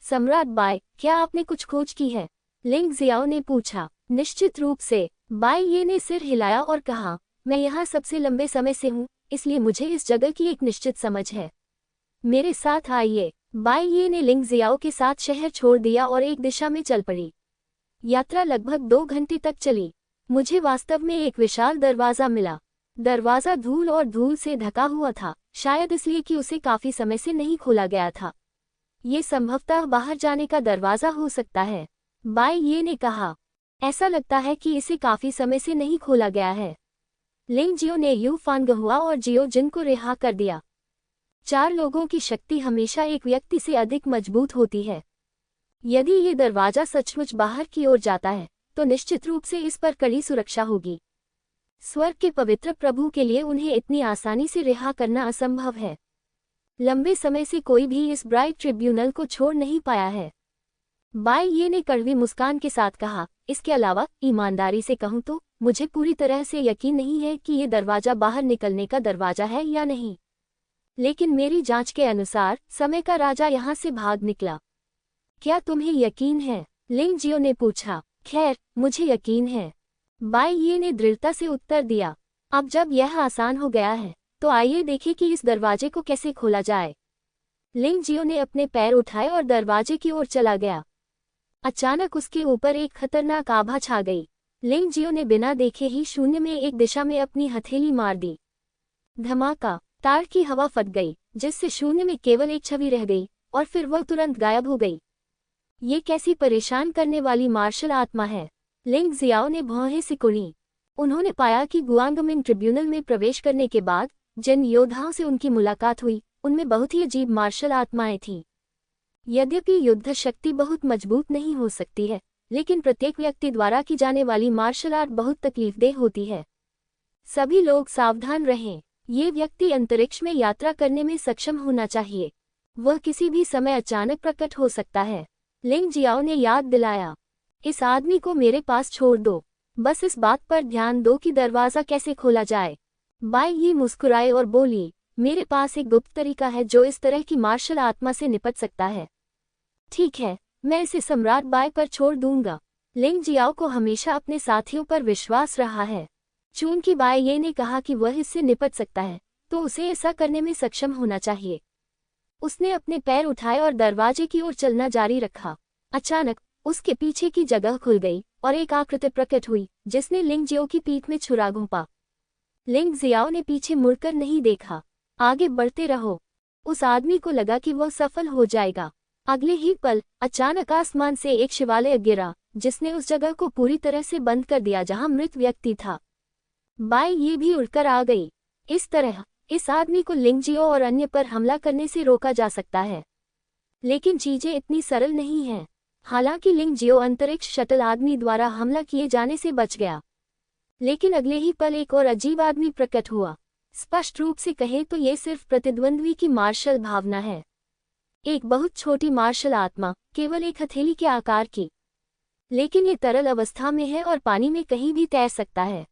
सम्राट बाय, क्या आपने कुछ खोज की है? लिंगजियाओ ने पूछा। निश्चित रूप से, बाई ये ने सिर हिलाया और कहा, मैं यहाँ सबसे लंबे समय से हूँ, इसलिए मुझे इस जगह की एक निश्चित समझ है। मेरे साथ आइए। बाई ये ने लिंगजियाओ के साथ शहर छोड़ दिया और एक दिशा में चल पड़ी। यात्रा लगभग 2 घंटे तक चली। मुझे वास्तव में एक विशाल दरवाज़ा मिला। दरवाज़ा धूल और धूल से ढका हुआ था, शायद इसलिए कि उसे काफ़ी समय से नहीं खोला गया था। ये संभवतः बाहर जाने का दरवाज़ा हो सकता है, बाई ये ने कहा। ऐसा लगता है कि इसे काफ़ी समय से नहीं खोला गया है। लिंग जियो ने यू फानगहुआ और जियो जिन को रिहा कर दिया। 4 लोगों की शक्ति हमेशा एक व्यक्ति से अधिक मजबूत होती है। यदि ये दरवाज़ा सचमुच बाहर की ओर जाता है तो निश्चित रूप से इस पर कड़ी सुरक्षा होगी। स्वर्ग के पवित्र प्रभु के लिए उन्हें इतनी आसानी से रिहा करना असंभव है। लंबे समय से कोई भी इस ब्राइट ट्रिब्यूनल को छोड़ नहीं पाया है। बाई ये ने कड़वी मुस्कान के साथ कहा, इसके अलावा ईमानदारी से कहूँ तो मुझे पूरी तरह से यकीन नहीं है कि ये दरवाज़ा बाहर निकलने का दरवाज़ा है या नहीं, लेकिन मेरी जांच के अनुसार समय का राजा यहाँ से भाग निकला। क्या तुम्हें यकीन है? लिंग जियो ने पूछा। खैर, मुझे यकीन है, बाई ये ने दृढ़ता से उत्तर दिया। अब जब यह आसान हो गया है तो आइए देखें कि इस दरवाजे को कैसे खोला जाए। लिंग जियो ने अपने पैर उठाए और दरवाजे की ओर चला गया। अचानक उसके ऊपर एक खतरनाक आभा छा गई। लिंग जियो ने बिना देखे ही शून्य में एक दिशा में अपनी हथेली मार दी। धमाका! तार की हवा फट गई, जिससे शून्य में केवल एक छवि रह गई और फिर वह तुरंत गायब हो गई। ये कैसी परेशान करने वाली मार्शल आत्मा है? लिंग जियाओ ने भौहें सिकुड़ी। उन्होंने पाया कि गुआंगमिंग ट्रिब्यूनल में प्रवेश करने के बाद जिन योद्धाओं से उनकी मुलाकात हुई उनमें बहुत ही अजीब मार्शल आत्माएं थीं। यद्यपि युद्ध शक्ति बहुत मजबूत नहीं हो सकती है, लेकिन प्रत्येक व्यक्ति द्वारा की जाने वाली मार्शल आर्ट बहुत तकलीफदेह होती है। सभी लोग सावधान रहें। ये व्यक्ति अंतरिक्ष में यात्रा करने में सक्षम होना चाहिए। वह किसी भी समय अचानक प्रकट हो सकता है। लिंग जियाओ ने याद दिलाया। इस आदमी को मेरे पास छोड़ दो, बस इस बात पर ध्यान दो कि दरवाज़ा कैसे खोला जाए। बाई ये मुस्कुराए और बोली, मेरे पास एक गुप्त तरीका है जो इस तरह की मार्शल आत्मा से निपट सकता है। ठीक है, मैं इसे सम्राट बाई पर छोड़ दूंगा। लिंग जियाओ को हमेशा अपने साथियों पर विश्वास रहा है। चूंकि बाई ये ने कहा कि वह इससे निपट सकता है, तो उसे ऐसा करने में सक्षम होना चाहिए। उसने अपने पैर उठाए और दरवाजे की ओर चलना जारी रखा। अचानक उसके पीछे की जगह खुल गई और एक आकृति प्रकट हुई जिसने लिंग जियो की पीठ में छुरा घोंपा। लिंग जियाओ ने पीछे मुड़कर नहीं देखा। आगे बढ़ते रहो। उस आदमी को लगा कि वह सफल हो जाएगा। अगले ही पल अचानक आसमान से एक शिवालय गिरा जिसने उस जगह को पूरी तरह से बंद कर दिया जहां मृत व्यक्ति था। बाई ये भी उड़कर आ गई। इस तरह इस आदमी को लिंग जियो और अन्य पर हमला करने से रोका जा सकता है। लेकिन चीजें इतनी सरल नहीं हैं। हालांकि लिंग जियो अंतरिक्ष शटल आदमी द्वारा हमला किए जाने से बच गया, लेकिन अगले ही पल एक और अजीब आदमी प्रकट हुआ। स्पष्ट रूप से कहें तो ये सिर्फ प्रतिद्वंद्वी की मार्शल भावना है। एक बहुत छोटी मार्शल आत्मा, केवल एक हथेली के आकार की, लेकिन ये तरल अवस्था में है और पानी में कहीं भी तैर सकता है।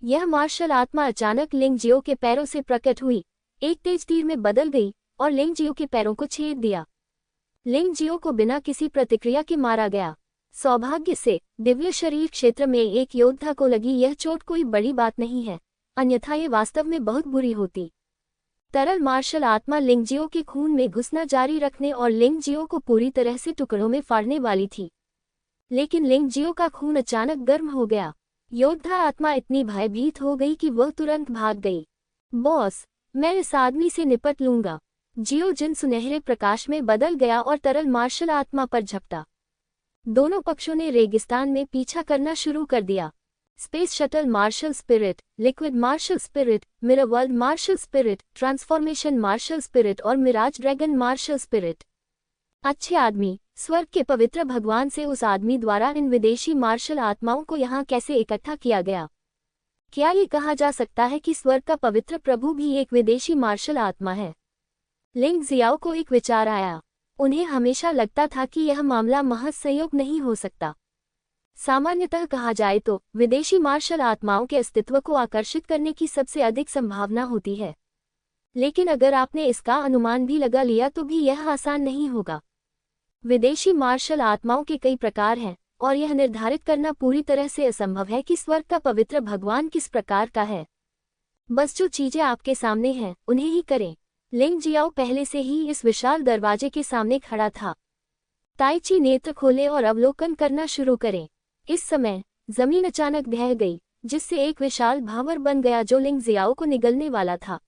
यह मार्शल आत्मा अचानक लिंग जियो के पैरों से प्रकट हुई, एक तेज तीर में बदल गई और लिंग जियो के पैरों को छेद दिया। लिंग जियो को बिना किसी प्रतिक्रिया के मारा गया। सौभाग्य से दिव्य शरीर क्षेत्र में एक योद्धा को लगी यह चोट कोई बड़ी बात नहीं है, अन्यथा ये वास्तव में बहुत बुरी होती। तरल मार्शल आत्मा लिंग जियो के खून में घुसना जारी रखने और लिंग जियो को पूरी तरह से टुकड़ों में फाड़ने वाली थी, लेकिन लिंग जियो का खून अचानक गर्म हो गया। योद्धा आत्मा इतनी भयभीत हो गई कि वह तुरंत भाग गई। बॉस, मैं इस आदमी से निपट लूंगा। जियो जिन सुनहरे प्रकाश में बदल गया और तरल मार्शल आत्मा पर झपटा। दोनों पक्षों ने रेगिस्तान में पीछा करना शुरू कर दिया। Space shuttle martial spirit, liquid martial spirit, mirror world martial spirit, transformation martial spirit और मिराज ड्रैगन मार्शल स्पिरिट। अच्छे आदमी, स्वर्ग के पवित्र भगवान से उस आदमी द्वारा इन विदेशी मार्शल आत्माओं को यहाँ कैसे इकट्ठा किया गया? क्या ये कहा जा सकता है कि स्वर्ग का पवित्र प्रभु भी एक विदेशी मार्शल आत्मा है? लिंग जियाओ को एक विचार आया। उन्हें हमेशा लगता था कि यह मामला महज संयोग नहीं हो सकता। सामान्यतः कहा जाए तो विदेशी मार्शल आत्माओं के अस्तित्व को आकर्षित करने की सबसे अधिक संभावना होती है, लेकिन अगर आपने इसका अनुमान भी लगा लिया तो भी यह आसान नहीं होगा। विदेशी मार्शल आत्माओं के कई प्रकार हैं और यह निर्धारित करना पूरी तरह से असंभव है कि स्वर्ग का पवित्र भगवान किस प्रकार का है। बस जो चीजें आपके सामने हैं उन्हें ही करें। लिंग जियाओ पहले से ही इस विशाल दरवाजे के सामने खड़ा था। ताइची नेत्र खोले और अवलोकन करना शुरू करें। इस समय जमीन अचानक ढह गई, जिससे एक विशाल भावर बन गया जो लिंग जियाओ को निगलने वाला था।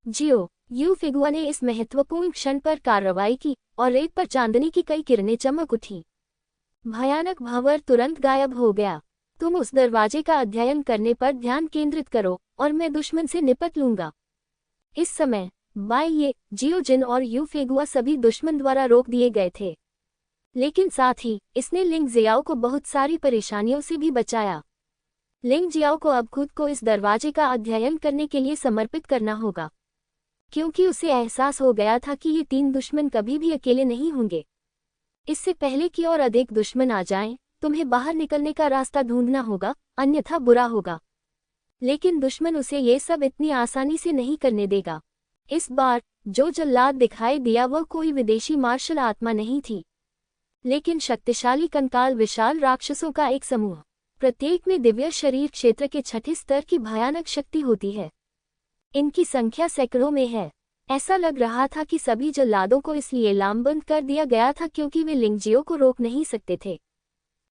जियो यू फिगुआ ने इस महत्वपूर्ण क्षण पर कार्रवाई की और रेत पर चांदनी की कई किरणें चमक उठी। भयानक भावर तुरंत गायब हो गया। तुम उस दरवाजे का अध्ययन करने पर ध्यान केंद्रित करो और मैं दुश्मन से निपट लूंगा। इस समय बाय ये, जियो जिन और यू फेगुआ सभी दुश्मन द्वारा रोक दिए गए थे, लेकिन साथ ही इसने लिंग जियाओ को बहुत सारी परेशानियों से भी बचाया। लिंग जियाओ को अब खुद को इस दरवाजे का अध्ययन करने के लिए समर्पित करना होगा, क्योंकि उसे एहसास हो गया था कि ये 3 दुश्मन कभी भी अकेले नहीं होंगे। इससे पहले कि और अधिक दुश्मन आ जाएं, तुम्हें बाहर निकलने का रास्ता ढूंढना होगा, अन्यथा बुरा होगा। लेकिन दुश्मन उसे ये सब इतनी आसानी से नहीं करने देगा। इस बार जो जल्लाद दिखाई दिया वह कोई विदेशी मार्शल आत्मा नहीं थी, लेकिन शक्तिशाली कंकाल विशाल राक्षसों का एक समूह। प्रत्येक में दिव्य शरीर क्षेत्र के 6ठे स्तर की भयानक शक्ति होती है। इनकी संख्या सैकड़ों में है। ऐसा लग रहा था कि सभी जल्लादों को इसलिए लामबंद कर दिया गया था क्योंकि वे लिंगजियो को रोक नहीं सकते थे।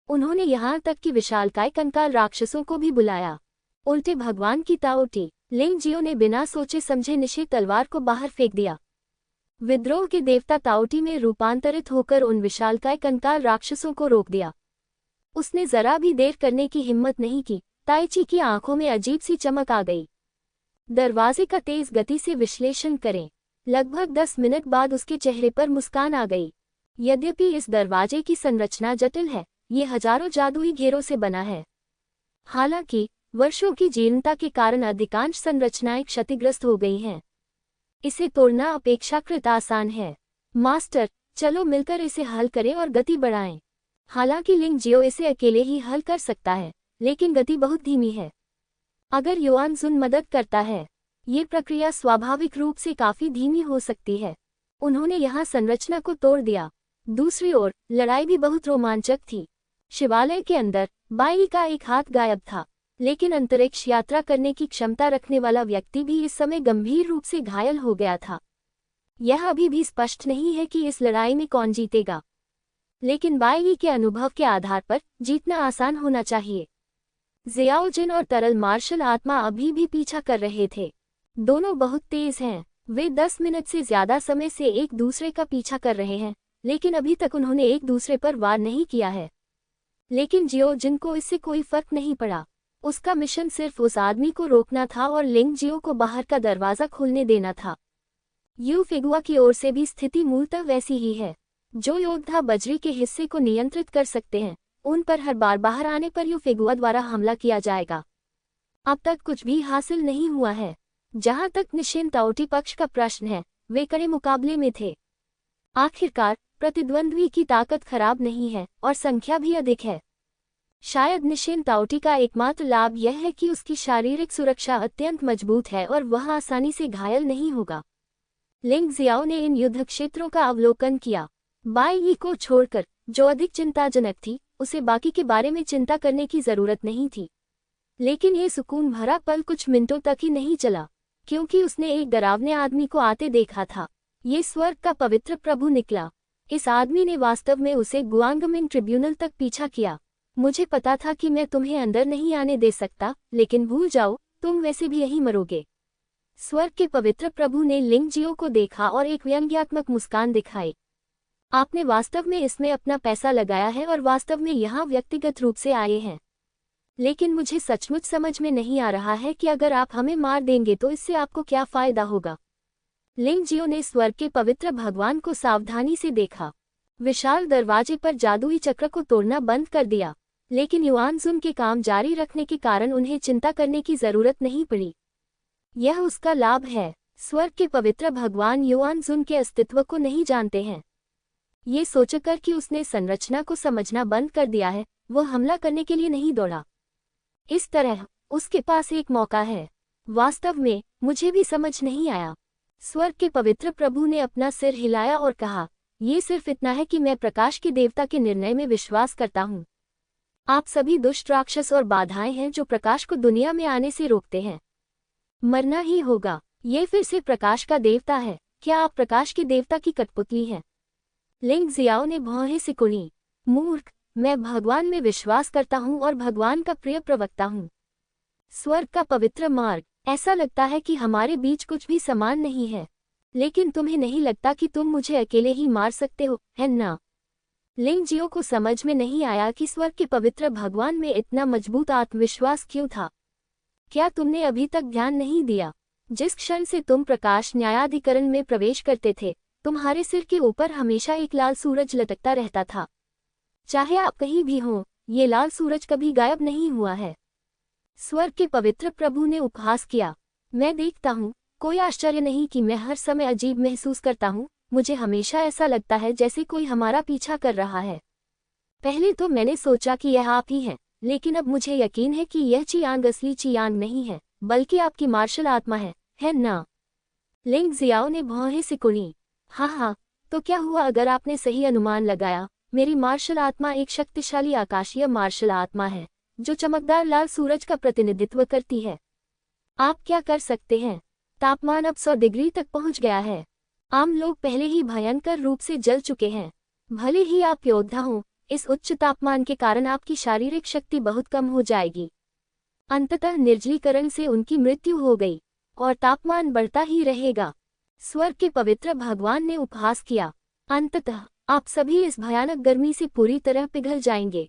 उन्होंने यहाँ तक कि विशालकाय कंकाल राक्षसों को भी बुलाया। उल्टे भगवान की ताओटी, लिंगजियो ने बिना सोचे समझे निशे तलवार को बाहर फेंक दिया। विद्रोह के देवता ताओटी में रूपांतरित होकर उन विशालकाय कंकाल राक्षसों को रोक दिया। उसने जरा भी देर करने की हिम्मत नहीं की। ताइची की आंखों में अजीब सी चमक आ गई। दरवाजे का तेज गति से विश्लेषण करें। लगभग 10 मिनट बाद उसके चेहरे पर मुस्कान आ गई। यद्यपि इस दरवाजे की संरचना जटिल है, ये हजारों जादुई घेरों से बना है। हालांकि वर्षों की जीर्णता के कारण अधिकांश संरचनाएं क्षतिग्रस्त हो गई हैं। इसे तोड़ना अपेक्षाकृत आसान है। मास्टर, चलो मिलकर इसे हल करें और गति बढ़ाएं। हालांकि लिंगजियो इसे अकेले ही हल कर सकता है, लेकिन गति बहुत धीमी है। अगर युआन जुन मदद करता है, ये प्रक्रिया स्वाभाविक रूप से काफी धीमी हो सकती है। उन्होंने यहाँ संरचना को तोड़ दिया। दूसरी ओर लड़ाई भी बहुत रोमांचक थी। शिवालय के अंदर बाई का एक हाथ गायब था, लेकिन अंतरिक्ष यात्रा करने की क्षमता रखने वाला व्यक्ति भी इस समय गंभीर रूप से घायल हो गया था। यह अभी भी स्पष्ट नहीं है कि इस लड़ाई में कौन जीतेगा, लेकिन बाई के अनुभव के आधार पर जीतना आसान होना चाहिए। जियाओ जिन और तरल मार्शल आत्मा अभी भी पीछा कर रहे थे। दोनों बहुत तेज हैं। वे 10 मिनट से ज्यादा समय से एक दूसरे का पीछा कर रहे हैं, लेकिन अभी तक उन्होंने एक दूसरे पर वार नहीं किया है। लेकिन जियो जिन को इससे कोई फर्क नहीं पड़ा। उसका मिशन सिर्फ उस आदमी को रोकना था और लिंग जियो को बाहर का दरवाजा खोलने देना था। यू फिगुआ की ओर से भी स्थिति मूलतः वैसी ही है। जो योद्धा बजरी के हिस्से को नियंत्रित कर सकते हैं, उन पर हर बार बाहर आने पर यू फिगुआ द्वारा हमला किया जाएगा। अब तक कुछ भी हासिल नहीं हुआ है। जहां तक निशिन ताओटी पक्ष का प्रश्न है, वे कड़े मुकाबले में थे। आखिरकार प्रतिद्वंद्वी की ताकत खराब नहीं है और संख्या भी अधिक है। शायद निशिन ताओटी का एकमात्र लाभ यह है कि उसकी शारीरिक सुरक्षा अत्यंत मजबूत है और वह आसानी से घायल नहीं होगा। लिंग जियाओ ने इन युद्ध क्षेत्रों का अवलोकन किया। बाई को छोड़कर, जो अधिक चिंताजनक थी, उसे बाकी के बारे में चिंता करने की जरूरत नहीं थी। लेकिन ये सुकून भरा पल कुछ मिनटों तक ही नहीं चला, क्योंकि उसने एक डरावने आदमी को आते देखा था। ये स्वर्ग का पवित्र प्रभु निकला। इस आदमी ने वास्तव में उसे गुआंगमिंग ट्रिब्यूनल तक पीछा किया। मुझे पता था कि मैं तुम्हें अंदर नहीं आने दे सकता, लेकिन भूल जाओ, तुम वैसे भी यहीं मरोगे। स्वर्ग के पवित्र प्रभु ने लिंग जियो को देखा और एक व्यंग्यात्मक मुस्कान दिखाई। आपने वास्तव में इसमें अपना पैसा लगाया है और वास्तव में यहाँ व्यक्तिगत रूप से आए हैं। लेकिन मुझे सचमुच समझ में नहीं आ रहा है कि अगर आप हमें मार देंगे तो इससे आपको क्या फायदा होगा। लिंग जियो ने स्वर्ग के पवित्र भगवान को सावधानी से देखा। विशाल दरवाजे पर जादुई चक्र को तोड़ना बंद कर दिया, लेकिन युआन जुन के काम जारी रखने के कारण उन्हें चिंता करने की जरूरत नहीं पड़ी। यह उसका लाभ है। स्वर्ग के पवित्र भगवान युआन जुन के अस्तित्व को नहीं जानते हैं। ये सोचकर कि उसने संरचना को समझना बंद कर दिया है, वह हमला करने के लिए नहीं दौड़ा। इस तरह उसके पास एक मौका है। वास्तव में मुझे भी समझ नहीं आया। स्वर्ग के पवित्र प्रभु ने अपना सिर हिलाया और कहा, ये सिर्फ इतना है कि मैं प्रकाश के देवता के निर्णय में विश्वास करता हूँ। आप सभी दुष्ट राक्षस और बाधाएं हैं जो प्रकाश को दुनिया में आने से रोकते हैं। मरना ही होगा। ये फिर से प्रकाश का देवता है। क्या आप प्रकाश के देवता की कठपुतली हैं? लिंग जियाओ ने भौहें सिकुड़ी। मूर्ख, मैं भगवान में विश्वास करता हूँ और भगवान का प्रिय प्रवक्ता हूँ। स्वर्ग का पवित्र मार्ग। ऐसा लगता है कि हमारे बीच कुछ भी समान नहीं है, लेकिन तुम्हें नहीं लगता कि तुम मुझे अकेले ही मार सकते हो, है ना? लिंग जियो को समझ में नहीं आया कि स्वर्ग के पवित्र भगवान में इतना मजबूत आत्मविश्वास क्यों था। क्या तुमने अभी तक ध्यान नहीं दिया? जिस क्षण से तुम प्रकाश न्यायाधिकरण में प्रवेश करते थे, तुम्हारे सिर के ऊपर हमेशा एक लाल सूरज लटकता रहता था। चाहे आप कहीं भी हों, ये लाल सूरज कभी गायब नहीं हुआ है। स्वर्ग के पवित्र प्रभु ने उपहास किया। मैं देखता हूँ, कोई आश्चर्य नहीं कि मैं हर समय अजीब महसूस करता हूँ। मुझे हमेशा ऐसा लगता है जैसे कोई हमारा पीछा कर रहा है। पहले तो मैंने सोचा कि यह आप ही हैं, लेकिन अब मुझे यकीन है कि यह चियांग असली चियांग नहीं है, बल्कि आपकी मार्शल आत्मा है ना? लिंग जियाओ ने भौहें सिकुड़ी। हाँ, तो क्या हुआ अगर आपने सही अनुमान लगाया? मेरी मार्शल आत्मा एक शक्तिशाली आकाशीय मार्शल आत्मा है, जो चमकदार लाल सूरज का प्रतिनिधित्व करती है। आप क्या कर सकते हैं? तापमान अब 100 डिग्री तक पहुंच गया है। आम लोग पहले ही भयंकर रूप से जल चुके हैं। भले ही आप योद्धा हों, इस उच्च तापमान के कारण आपकी शारीरिक शक्ति बहुत कम हो जाएगी। अंततः निर्जलीकरण से उनकी मृत्यु हो गई, और तापमान बढ़ता ही रहेगा। स्वर्ग के पवित्र भगवान ने उपहास किया। अंततः आप सभी इस भयानक गर्मी से पूरी तरह पिघल जाएंगे।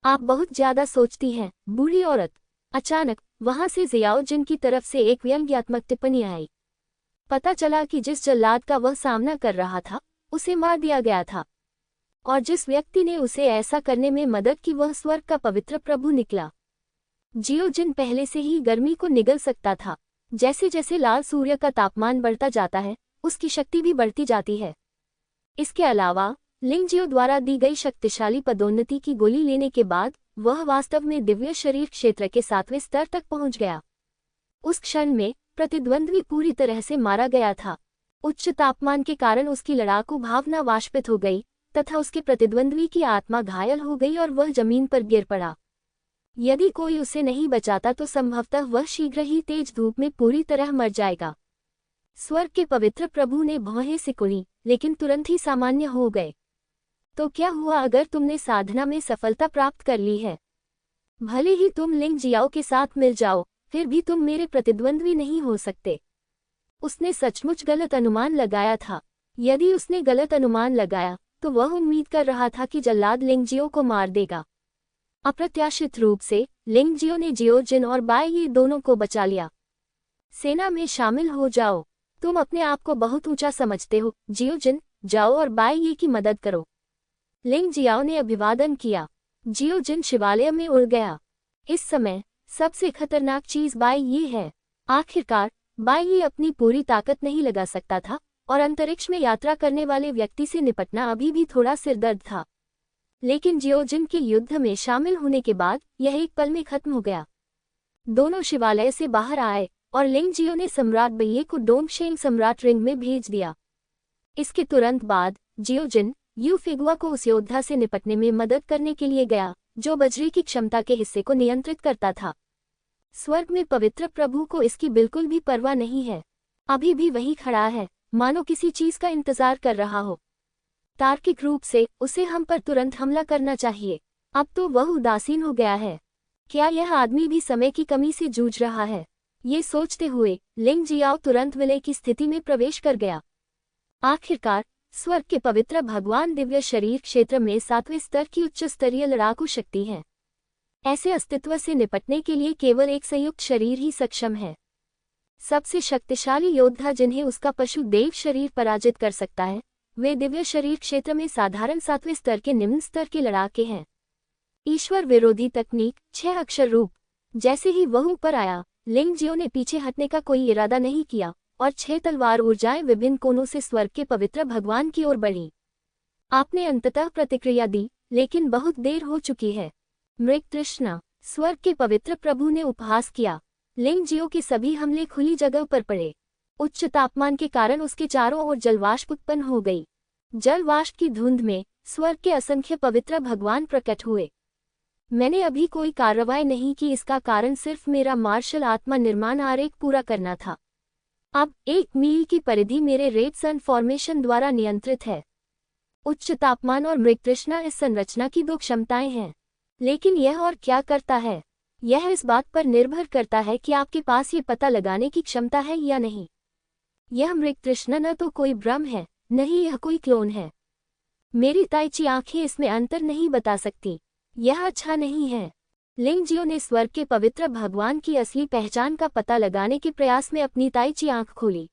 आप बहुत ज्यादा सोचती हैं, बूढ़ी औरत। अचानक वहां से जियाओ जिन की तरफ से एक व्यंग्यात्मक टिप्पणी आई। पता चला कि जिस जल्लाद का वह सामना कर रहा था, उसे मार दिया गया था, और जिस व्यक्ति ने उसे ऐसा करने में मदद की वह स्वर्ग का पवित्र प्रभु निकला। जियो जिन पहले से ही गर्मी को निगल सकता था। जैसे जैसे लाल सूर्य का तापमान बढ़ता जाता है, उसकी शक्ति भी बढ़ती जाती है। इसके अलावा लिंग जियो द्वारा दी गई शक्तिशाली पदोन्नति की गोली लेने के बाद वह वास्तव में दिव्य शरीर क्षेत्र के 7वें स्तर तक पहुंच गया। उस क्षण में प्रतिद्वंद्वी पूरी तरह से मारा गया था। उच्च तापमान के कारण उसकी लड़ाकू भावना वाष्पित हो गई तथा उसके प्रतिद्वंद्वी की आत्मा घायल हो गई और वह जमीन पर गिर पड़ा। यदि कोई उसे नहीं बचाता तो संभवतः वह शीघ्र ही तेज धूप में पूरी तरह मर जाएगा। स्वर्ग के पवित्र प्रभु ने भौहें सिकुड़ी, लेकिन तुरंत ही सामान्य हो गए। तो क्या हुआ अगर तुमने साधना में सफलता प्राप्त कर ली है? भले ही तुम लिंग जियाओ के साथ मिल जाओ, फिर भी तुम मेरे प्रतिद्वंद्वी नहीं हो सकते। उसने सचमुच गलत अनुमान लगाया था। यदि उसने गलत अनुमान लगाया, तो वह उम्मीद कर रहा था कि जल्लाद लिंग जियो को मार देगा। अप्रत्याशित रूप से लिंग जियो ने जियो जिन और बाय ये दोनों को बचा लिया। सेना में शामिल हो जाओ। तुम अपने आप को बहुत ऊंचा समझते हो, जियो जिन, जाओ और बाय ये की मदद करो। लिंग जियाओ ने अभिवादन किया। जियो जिन शिवालय में उड़ गया। इस समय सबसे खतरनाक चीज बाय ये है। आखिरकार बाय ये अपनी पूरी ताकत नहीं लगा सकता था, और अंतरिक्ष में यात्रा करने वाले व्यक्ति से निपटना अभी भी थोड़ा सिरदर्द था। लेकिन जियो जिन के युद्ध में शामिल होने के बाद यह एक पल में खत्म हो गया। दोनों शिवालय से बाहर आए और लिंग जियो ने सम्राट बैये को डोंगशेंग सम्राट रिंग में भेज दिया। इसके तुरंत बाद जियो जिन यू फिगुआ को उस योद्धा से निपटने में मदद करने के लिए गया जो बजरी की क्षमता के हिस्से को नियंत्रित करता था। स्वर्ग में पवित्र प्रभु को इसकी बिल्कुल भी परवाह नहीं है। अभी भी वही खड़ा है, मानो किसी चीज का इंतजार कर रहा हो। तार्किक रूप से उसे हम पर तुरंत हमला करना चाहिए। अब तो वह उदासीन हो गया है। क्या यह आदमी भी समय की कमी से जूझ रहा है? ये सोचते हुए लिंग जियाओ तुरंत विलय की स्थिति में प्रवेश कर गया। आखिरकार स्वर्ग के पवित्र भगवान दिव्य शरीर क्षेत्र में 7वें स्तर की उच्च स्तरीय लड़ाकू शक्ति है। ऐसे अस्तित्व से निपटने के लिए केवल एक संयुक्त शरीर ही सक्षम है। सबसे शक्तिशाली योद्धा जिन्हें उसका पशु देव शरीर पराजित कर सकता है, वे दिव्य शरीर क्षेत्र में साधारण 7वें स्तर के निम्न स्तर के लड़ाके हैं। ईश्वर विरोधी तकनीक 6 अक्षर रूप। जैसे ही वह ऊपर आया, लिंग जियो ने पीछे हटने का कोई इरादा नहीं किया और 6 तलवार ऊर्जाएं विभिन्न कोनों से स्वर्ग के पवित्र भगवान की ओर बढ़ी। आपने अंततः प्रतिक्रिया दी, लेकिन बहुत देर हो चुकी है। मृग तृष्णा। स्वर्ग के पवित्र प्रभु ने उपहास किया। लिंग जियो के सभी हमले खुली जगह पर पड़े। उच्च तापमान के कारण उसके चारों ओर जलवाष्प उत्पन्न हो गई। जलवाष्प की धुंध में स्वर्ग के असंख्य पवित्र भगवान प्रकट हुए। मैंने अभी कोई कार्रवाई नहीं की, इसका कारण सिर्फ मेरा मार्शल आत्मा निर्माण आरेख पूरा करना था। अब 1 मील की परिधि मेरे रेड सन फॉर्मेशन द्वारा नियंत्रित है। उच्च तापमान और मृग तृष्णा इस संरचना की दो क्षमताएं हैं। लेकिन यह और क्या करता है, यह इस बात पर निर्भर करता है कि आपके पास ये पता लगाने की क्षमता है या नहीं। यह मृग तृष्णा न तो कोई भ्रम है, न ही यह कोई क्लोन है। मेरी ताइची आंखें इसमें अंतर नहीं बता सकती। यह अच्छा नहीं है। लिंगजियो ने स्वर्ग के पवित्र भगवान की असली पहचान का पता लगाने के प्रयास में अपनी ताइची आंख खोली,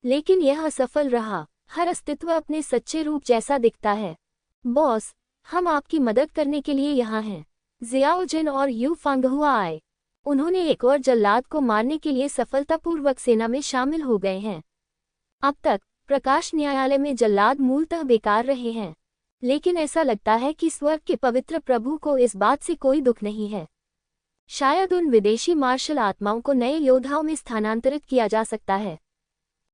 लेकिन यह असफल रहा। हर अस्तित्व अपने सच्चे रूप जैसा दिखता है। बॉस, हम आपकी मदद करने के लिए यहाँ हैं। जियाओ जिन और यू फांगहुआ आए। उन्होंने एक और जल्लाद को मारने के लिए सफलतापूर्वक सेना में शामिल हो गए हैं। अब तक प्रकाश न्यायालय में जल्लाद मूलतः बेकार रहे हैं, लेकिन ऐसा लगता है कि स्वर्ग के पवित्र प्रभु को इस बात से कोई दुख नहीं है। शायद उन विदेशी मार्शल आत्माओं को नए योद्धाओं में स्थानांतरित किया जा सकता है।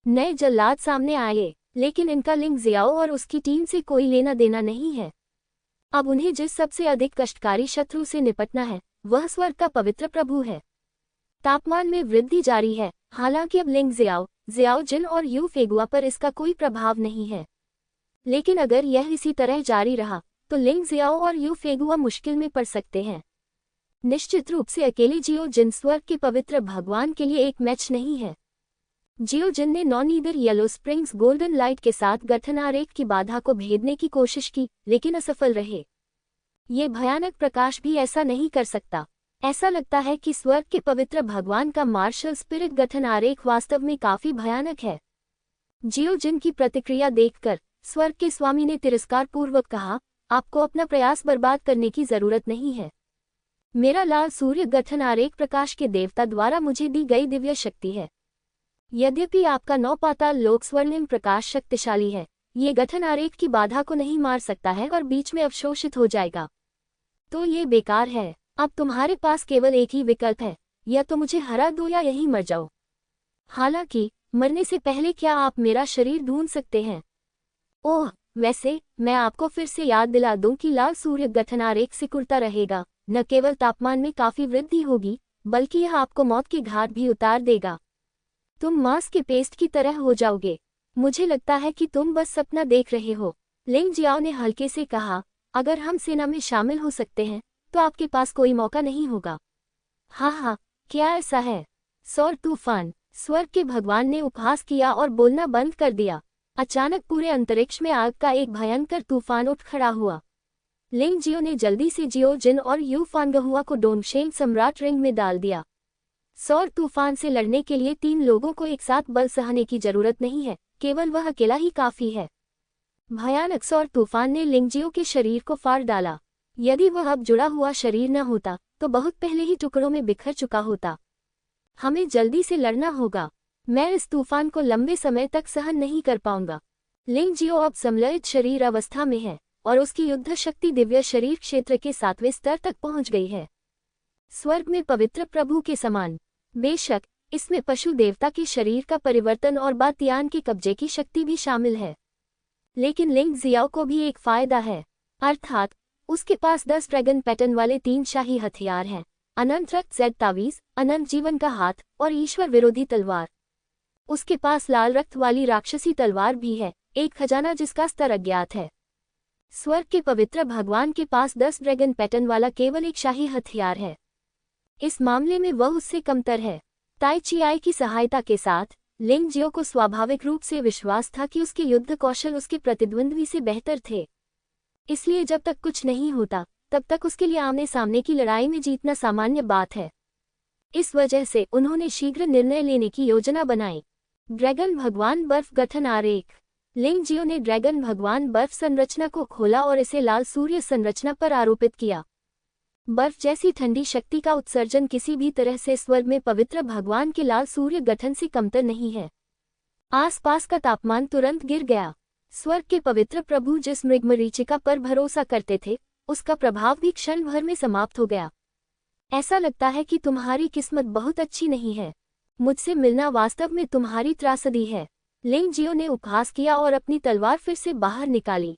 नए जल्लाद सामने आए, लेकिन इनका लिंग जियाओ और उसकी टीम से कोई लेना देना नहीं है। अब उन्हें जिस सबसे अधिक कष्टकारी शत्रु से निपटना है, वह स्वर्ग का पवित्र प्रभु है। तापमान में वृद्धि जारी है, हालांकि अब लिंग जियाओ जिन और यू फेगुआ पर इसका कोई प्रभाव नहीं है। लेकिन अगर यह इसी तरह जारी रहा, तो लिंग जियाओ और यू फेगुआ मुश्किल में पड़ सकते हैं। निश्चित रूप से अकेले जियो जिन स्वर्ग के पवित्र भगवान के लिए एक मैच नहीं है। जियो जिन ने नॉनीदर येलो स्प्रिंग्स गोल्डन लाइट के साथ गठन आरेख की बाधा को भेदने की कोशिश की, लेकिन असफल रहे। ये भयानक प्रकाश भी ऐसा नहीं कर सकता। ऐसा लगता है कि स्वर्ग के पवित्र भगवान का मार्शल स्पिरिट गठन आरेख वास्तव में काफी भयानक है। जियो जिन की प्रतिक्रिया देखकर स्वर्ग के स्वामी ने तिरस्कारपूर्वक कहा, आपको अपना प्रयास बर्बाद करने की जरूरत नहीं है। मेरा लाल सूर्य गठन आरेख प्रकाश के देवता द्वारा मुझे दी गई दिव्य शक्ति है। यद्यपि आपका 9 पाताल लोक स्वर्णिम प्रकाश शक्तिशाली है, ये गठन आरेख की बाधा को नहीं मार सकता है और बीच में अवशोषित हो जाएगा। तो ये बेकार है। अब तुम्हारे पास केवल एक ही विकल्प है, या तो मुझे हरा दो या यहीं मर जाओ। हालांकि मरने से पहले क्या आप मेरा शरीर ढूंढ सकते हैं? ओह, वैसे मैं आपको फिर से याद दिला दूं कि लाल सूर्य गठन आरेख सिकुड़ता रहेगा। न केवल तापमान में काफी वृद्धि होगी, बल्कि यह आपको मौत की घाट भी उतार देगा। तुम मांस के पेस्ट की तरह हो जाओगे। मुझे लगता है कि तुम बस सपना देख रहे हो। लिंग जियाओ ने हल्के से कहा, अगर हम सेना में शामिल हो सकते हैं, तो आपके पास कोई मौका नहीं होगा। हाँ, क्या ऐसा है? सौर तूफान। स्वर्ग के भगवान ने उपहास किया और बोलना बंद कर दिया। अचानक पूरे अंतरिक्ष में आग का एक भयंकर तूफान उठ खड़ा हुआ। लिंग जियो ने जल्दी से जियो जिन और यू फांगहुआ को डोंगशेंग सम्राट रिंग में डाल दिया। सौर तूफान से लड़ने के लिए 3 लोगों को एक साथ बल सहने की जरूरत नहीं है, केवल वह अकेला ही काफी है। भयानक सौर तूफान ने लिंगजियो के शरीर को फाड़ डाला। यदि वह अब जुड़ा हुआ शरीर न होता, तो बहुत पहले ही टुकड़ों में बिखर चुका होता। हमें जल्दी से लड़ना होगा। मैं इस तूफान को लंबे समय तक सहन नहीं कर पाऊंगा। लिंगजियो अब सम्मिलित शरीर अवस्था में है और उसकी युद्ध शक्ति दिव्य शरीर क्षेत्र के 7वें स्तर तक पहुंच गई है। स्वर्ग में पवित्र प्रभु के समान। बेशक इसमें पशु देवता के शरीर का परिवर्तन और बातियान के कब्जे की शक्ति भी शामिल है, लेकिन लिंग जियाओ को भी एक फायदा है, अर्थात उसके पास 10 ड्रैगन पैटर्न वाले 3 शाही हथियार हैं, अनंत रक्त ज़ेड तावीज, अनंत जीवन का हाथ और ईश्वर विरोधी तलवार। उसके पास लाल रक्त वाली राक्षसी तलवार भी है, एक खजाना जिसका स्तर अज्ञात है। स्वर्ग के पवित्र भगवान के पास 10 ड्रैगन पैटर्न वाला केवल एक शाही हथियार है। इस मामले में वह उससे कमतर है। ताई चियाई की सहायता के साथ लिंग जियो को स्वाभाविक रूप से विश्वास था कि उसके युद्ध कौशल उसके प्रतिद्वंद्वी से बेहतर थे। इसलिए जब तक कुछ नहीं होता, तब तक उसके लिए आमने सामने की लड़ाई में जीतना सामान्य बात है। इस वजह से उन्होंने शीघ्र निर्णय लेने की योजना बनाई। ड्रैगन भगवान बर्फ गठन आरेख। लिंग जियो ने ड्रैगन भगवान बर्फ संरचना को खोला और इसे लाल सूर्य संरचना पर आरोपित किया। बर्फ जैसी ठंडी शक्ति का उत्सर्जन किसी भी तरह से स्वर्ग में पवित्र भगवान के लाल सूर्य गठन से कमतर नहीं है। आसपास का तापमान तुरंत गिर गया। स्वर्ग के पवित्र प्रभु जिस मृगमरीचिका पर भरोसा करते थे, उसका प्रभाव भी क्षण भर में समाप्त हो गया। ऐसा लगता है कि तुम्हारी किस्मत बहुत अच्छी नहीं है। मुझसे मिलना वास्तव में तुम्हारी त्रासदी है। लिंग जियो ने उपहास किया और अपनी तलवार फिर से बाहर निकाली।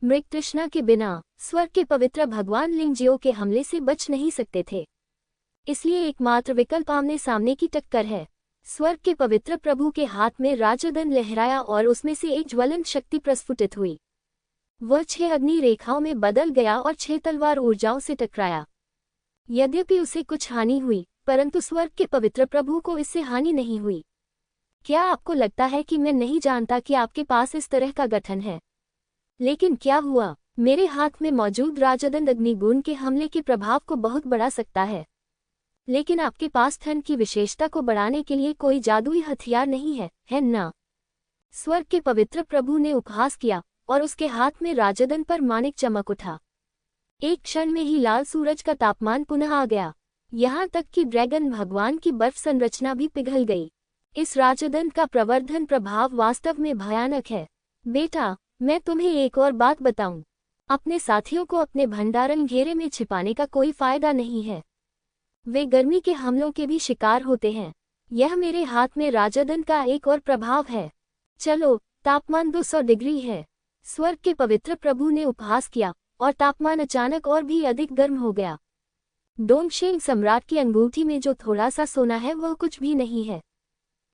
मृग तृष्णा के बिना स्वर्ग के पवित्र भगवान लिंग जियो के हमले से बच नहीं सकते थे। इसलिए एकमात्र विकल्प आमने सामने की टक्कर है। स्वर्ग के पवित्र प्रभु के हाथ में राजदंड लहराया और उसमें से एक ज्वलंत शक्ति प्रस्फुटित हुई। वह 6 अग्नि रेखाओं में बदल गया और 6 तलवार ऊर्जाओं से टकराया। यद्यपि उसे कुछ हानि हुई, परंतु स्वर्ग के पवित्र प्रभु को इससे हानि नहीं हुई। क्या आपको लगता है कि मैं नहीं जानता कि आपके पास इस तरह का गठन है? लेकिन क्या हुआ? मेरे हाथ में मौजूद राजदंड अग्निगुण के हमले के प्रभाव को बहुत बढ़ा सकता है, लेकिन आपके पास ठंड की विशेषता को बढ़ाने के लिए कोई जादुई हथियार नहीं है, है ना? स्वर्ग के पवित्र प्रभु ने उपहास किया और उसके हाथ में राजदंड पर माणिक चमक उठा। एक क्षण में ही लाल सूरज का तापमान पुनः आ गया, यहाँ तक कि ड्रैगन भगवान की बर्फ संरचना भी पिघल गई। इस राजदंड का प्रवर्धन प्रभाव वास्तव में भयानक है। बेटा, मैं तुम्हें एक और बात बताऊं, अपने साथियों को अपने भंडारण घेरे में छिपाने का कोई फायदा नहीं है। वे गर्मी के हमलों के भी शिकार होते हैं। यह मेरे हाथ में राजदंड का एक और प्रभाव है। चलो, तापमान 200 डिग्री है। स्वर्ग के पवित्र प्रभु ने उपहास किया और तापमान अचानक और भी अधिक गर्म हो गया। डोंगशेंग सम्राट की अंगूठी में जो थोड़ा सा सोना है वह कुछ भी नहीं है।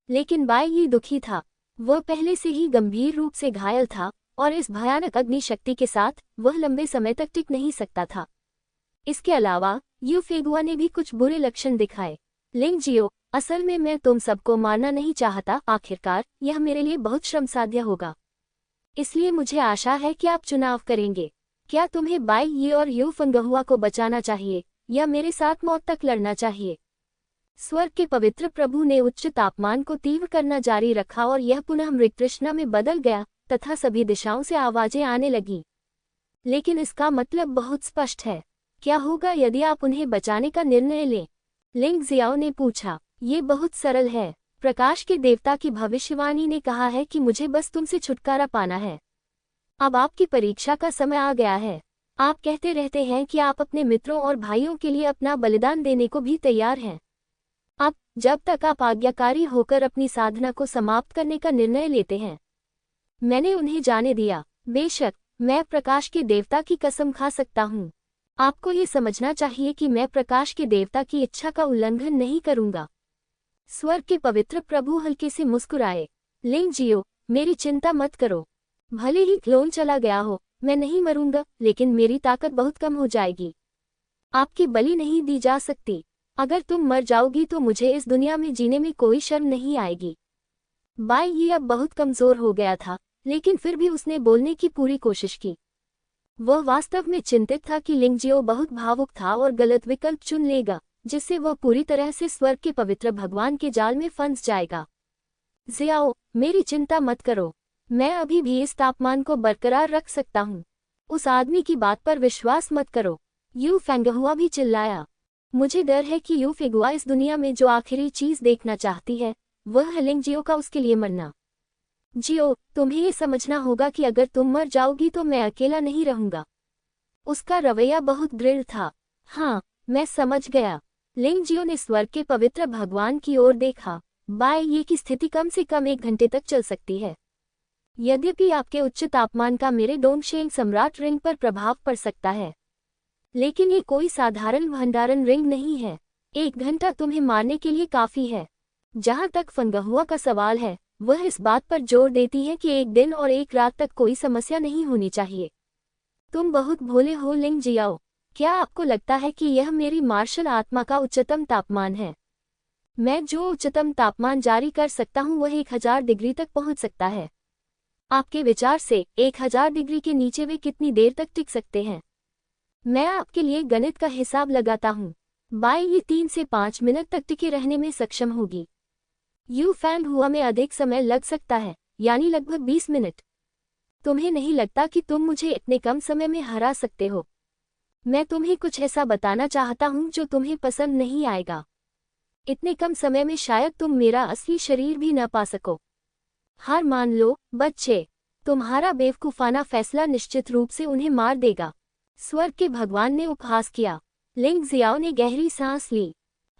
लेकिन बाई यी दुखी था। वह पहले से ही गंभीर रूप से घायल था और इस भयानक अग्नि शक्ति के साथ वह लंबे समय तक टिक नहीं सकता था। इसके अलावा यू फेगुआ ने भी कुछ बुरे लक्षण दिखाए। लिंग जियो, असल में मैं तुम सबको मारना नहीं चाहता। आखिरकार यह मेरे लिए बहुत श्रमसाध्य होगा, इसलिए मुझे आशा है कि आप चुनाव करेंगे। क्या तुम्हें बाई यी और यू फेगुआ को बचाना चाहिए या मेरे साथ मौत तक लड़ना चाहिए? स्वर्ग के पवित्र प्रभु ने उच्च तापमान को तीव्र करना जारी रखा और यह पुनः मृगतृष्णा में बदल गया तथा सभी दिशाओं से आवाजें आने लगीं। लेकिन इसका मतलब बहुत स्पष्ट है। क्या होगा यदि आप उन्हें बचाने का निर्णय लें? लिंग जियाओ ने पूछा। ये बहुत सरल है। प्रकाश के देवता की भविष्यवाणी ने कहा है कि मुझे बस तुमसे छुटकारा पाना है। अब आपकी परीक्षा का समय आ गया है। आप कहते रहते हैं कि आप अपने मित्रों और भाइयों के लिए अपना बलिदान देने को भी तैयार हैं। अब जब तक आप आज्ञाकारी होकर अपनी साधना को समाप्त करने का निर्णय लेते हैं, मैंने उन्हें जाने दिया। बेशक मैं प्रकाश के देवता की कसम खा सकता हूँ। आपको ये समझना चाहिए कि मैं प्रकाश के देवता की इच्छा का उल्लंघन नहीं करूँगा। स्वर्ग के पवित्र प्रभु हल्के से मुस्कुराए। लिंग जियो, मेरी चिंता मत करो। भले ही क्लोन चला गया हो, मैं नहीं मरूंगा, लेकिन मेरी ताकत बहुत कम हो जाएगी। आपकी बलि नहीं दी जा सकती। अगर तुम मर जाओगी तो मुझे इस दुनिया में जीने में कोई शर्म नहीं आएगी। बाई यी अब बहुत कमजोर हो गया था, लेकिन फिर भी उसने बोलने की पूरी कोशिश की। वह वास्तव में चिंतित था कि लिंग जियो बहुत भावुक था और गलत विकल्प चुन लेगा, जिससे वह पूरी तरह से स्वर्ग के पवित्र भगवान के जाल में फंस जाएगा। जियाओ, मेरी चिंता मत करो। मैं अभी भी इस तापमान को बरकरार रख सकता हूँ। उस आदमी की बात पर विश्वास मत करो। यू फेगुआ भी चिल्लाया। मुझे डर है कि यू फेगुआ इस दुनिया में जो आखिरी चीज देखना चाहती है वह है लिंग जियो का उसके लिए मरना। जियो, तुम्हें ये समझना होगा कि अगर तुम मर जाओगी तो मैं अकेला नहीं रहूंगा। उसका रवैया बहुत दृढ़ था। हाँ, मैं समझ गया। लिंग जियो ने स्वर्ग के पवित्र भगवान की ओर देखा। बाई यी की स्थिति कम से कम 1 घंटे तक चल सकती है। यद्यपि आपके उच्च तापमान का मेरे डोंगशेंग सम्राट रिंग पर प्रभाव पड़ सकता है, लेकिन ये कोई साधारण भंडारण रिंग नहीं है। 1 घंटा तुम्हें मारने के लिए काफी है। जहां तक फेगुआ का सवाल है, वह इस बात पर जोर देती है कि 1 दिन और 1 रात तक कोई समस्या नहीं होनी चाहिए। तुम बहुत भोले हो लिंग जियाओ। क्या आपको लगता है कि यह मेरी मार्शल आत्मा का उच्चतम तापमान है? मैं जो उच्चतम तापमान जारी कर सकता हूँ वह 1000 डिग्री तक पहुँच सकता है। आपके विचार से 1000 डिग्री के नीचे वे कितनी देर तक टिक सकते हैं? मैं आपके लिए गणित का हिसाब लगाता हूँ। बाई यी 3 से 5 मिनट तक टिके रहने में सक्षम होगी। यू फेगुआ में अधिक समय लग सकता है, यानी लगभग 20 मिनट। तुम्हें नहीं लगता कि तुम मुझे इतने कम समय में हरा सकते हो? मैं तुम्हें कुछ ऐसा बताना चाहता हूँ जो तुम्हें पसंद नहीं आएगा। इतने कम समय में शायद तुम मेरा असली शरीर भी न पा सको। हार मान लो, बच्चे। तुम्हारा बेवकूफाना फैसला निश्चित रूप से उन्हें मार देगा। स्वर्ग के भगवान ने उपहास किया। लिंग जियाओ ने गहरी सांस ली।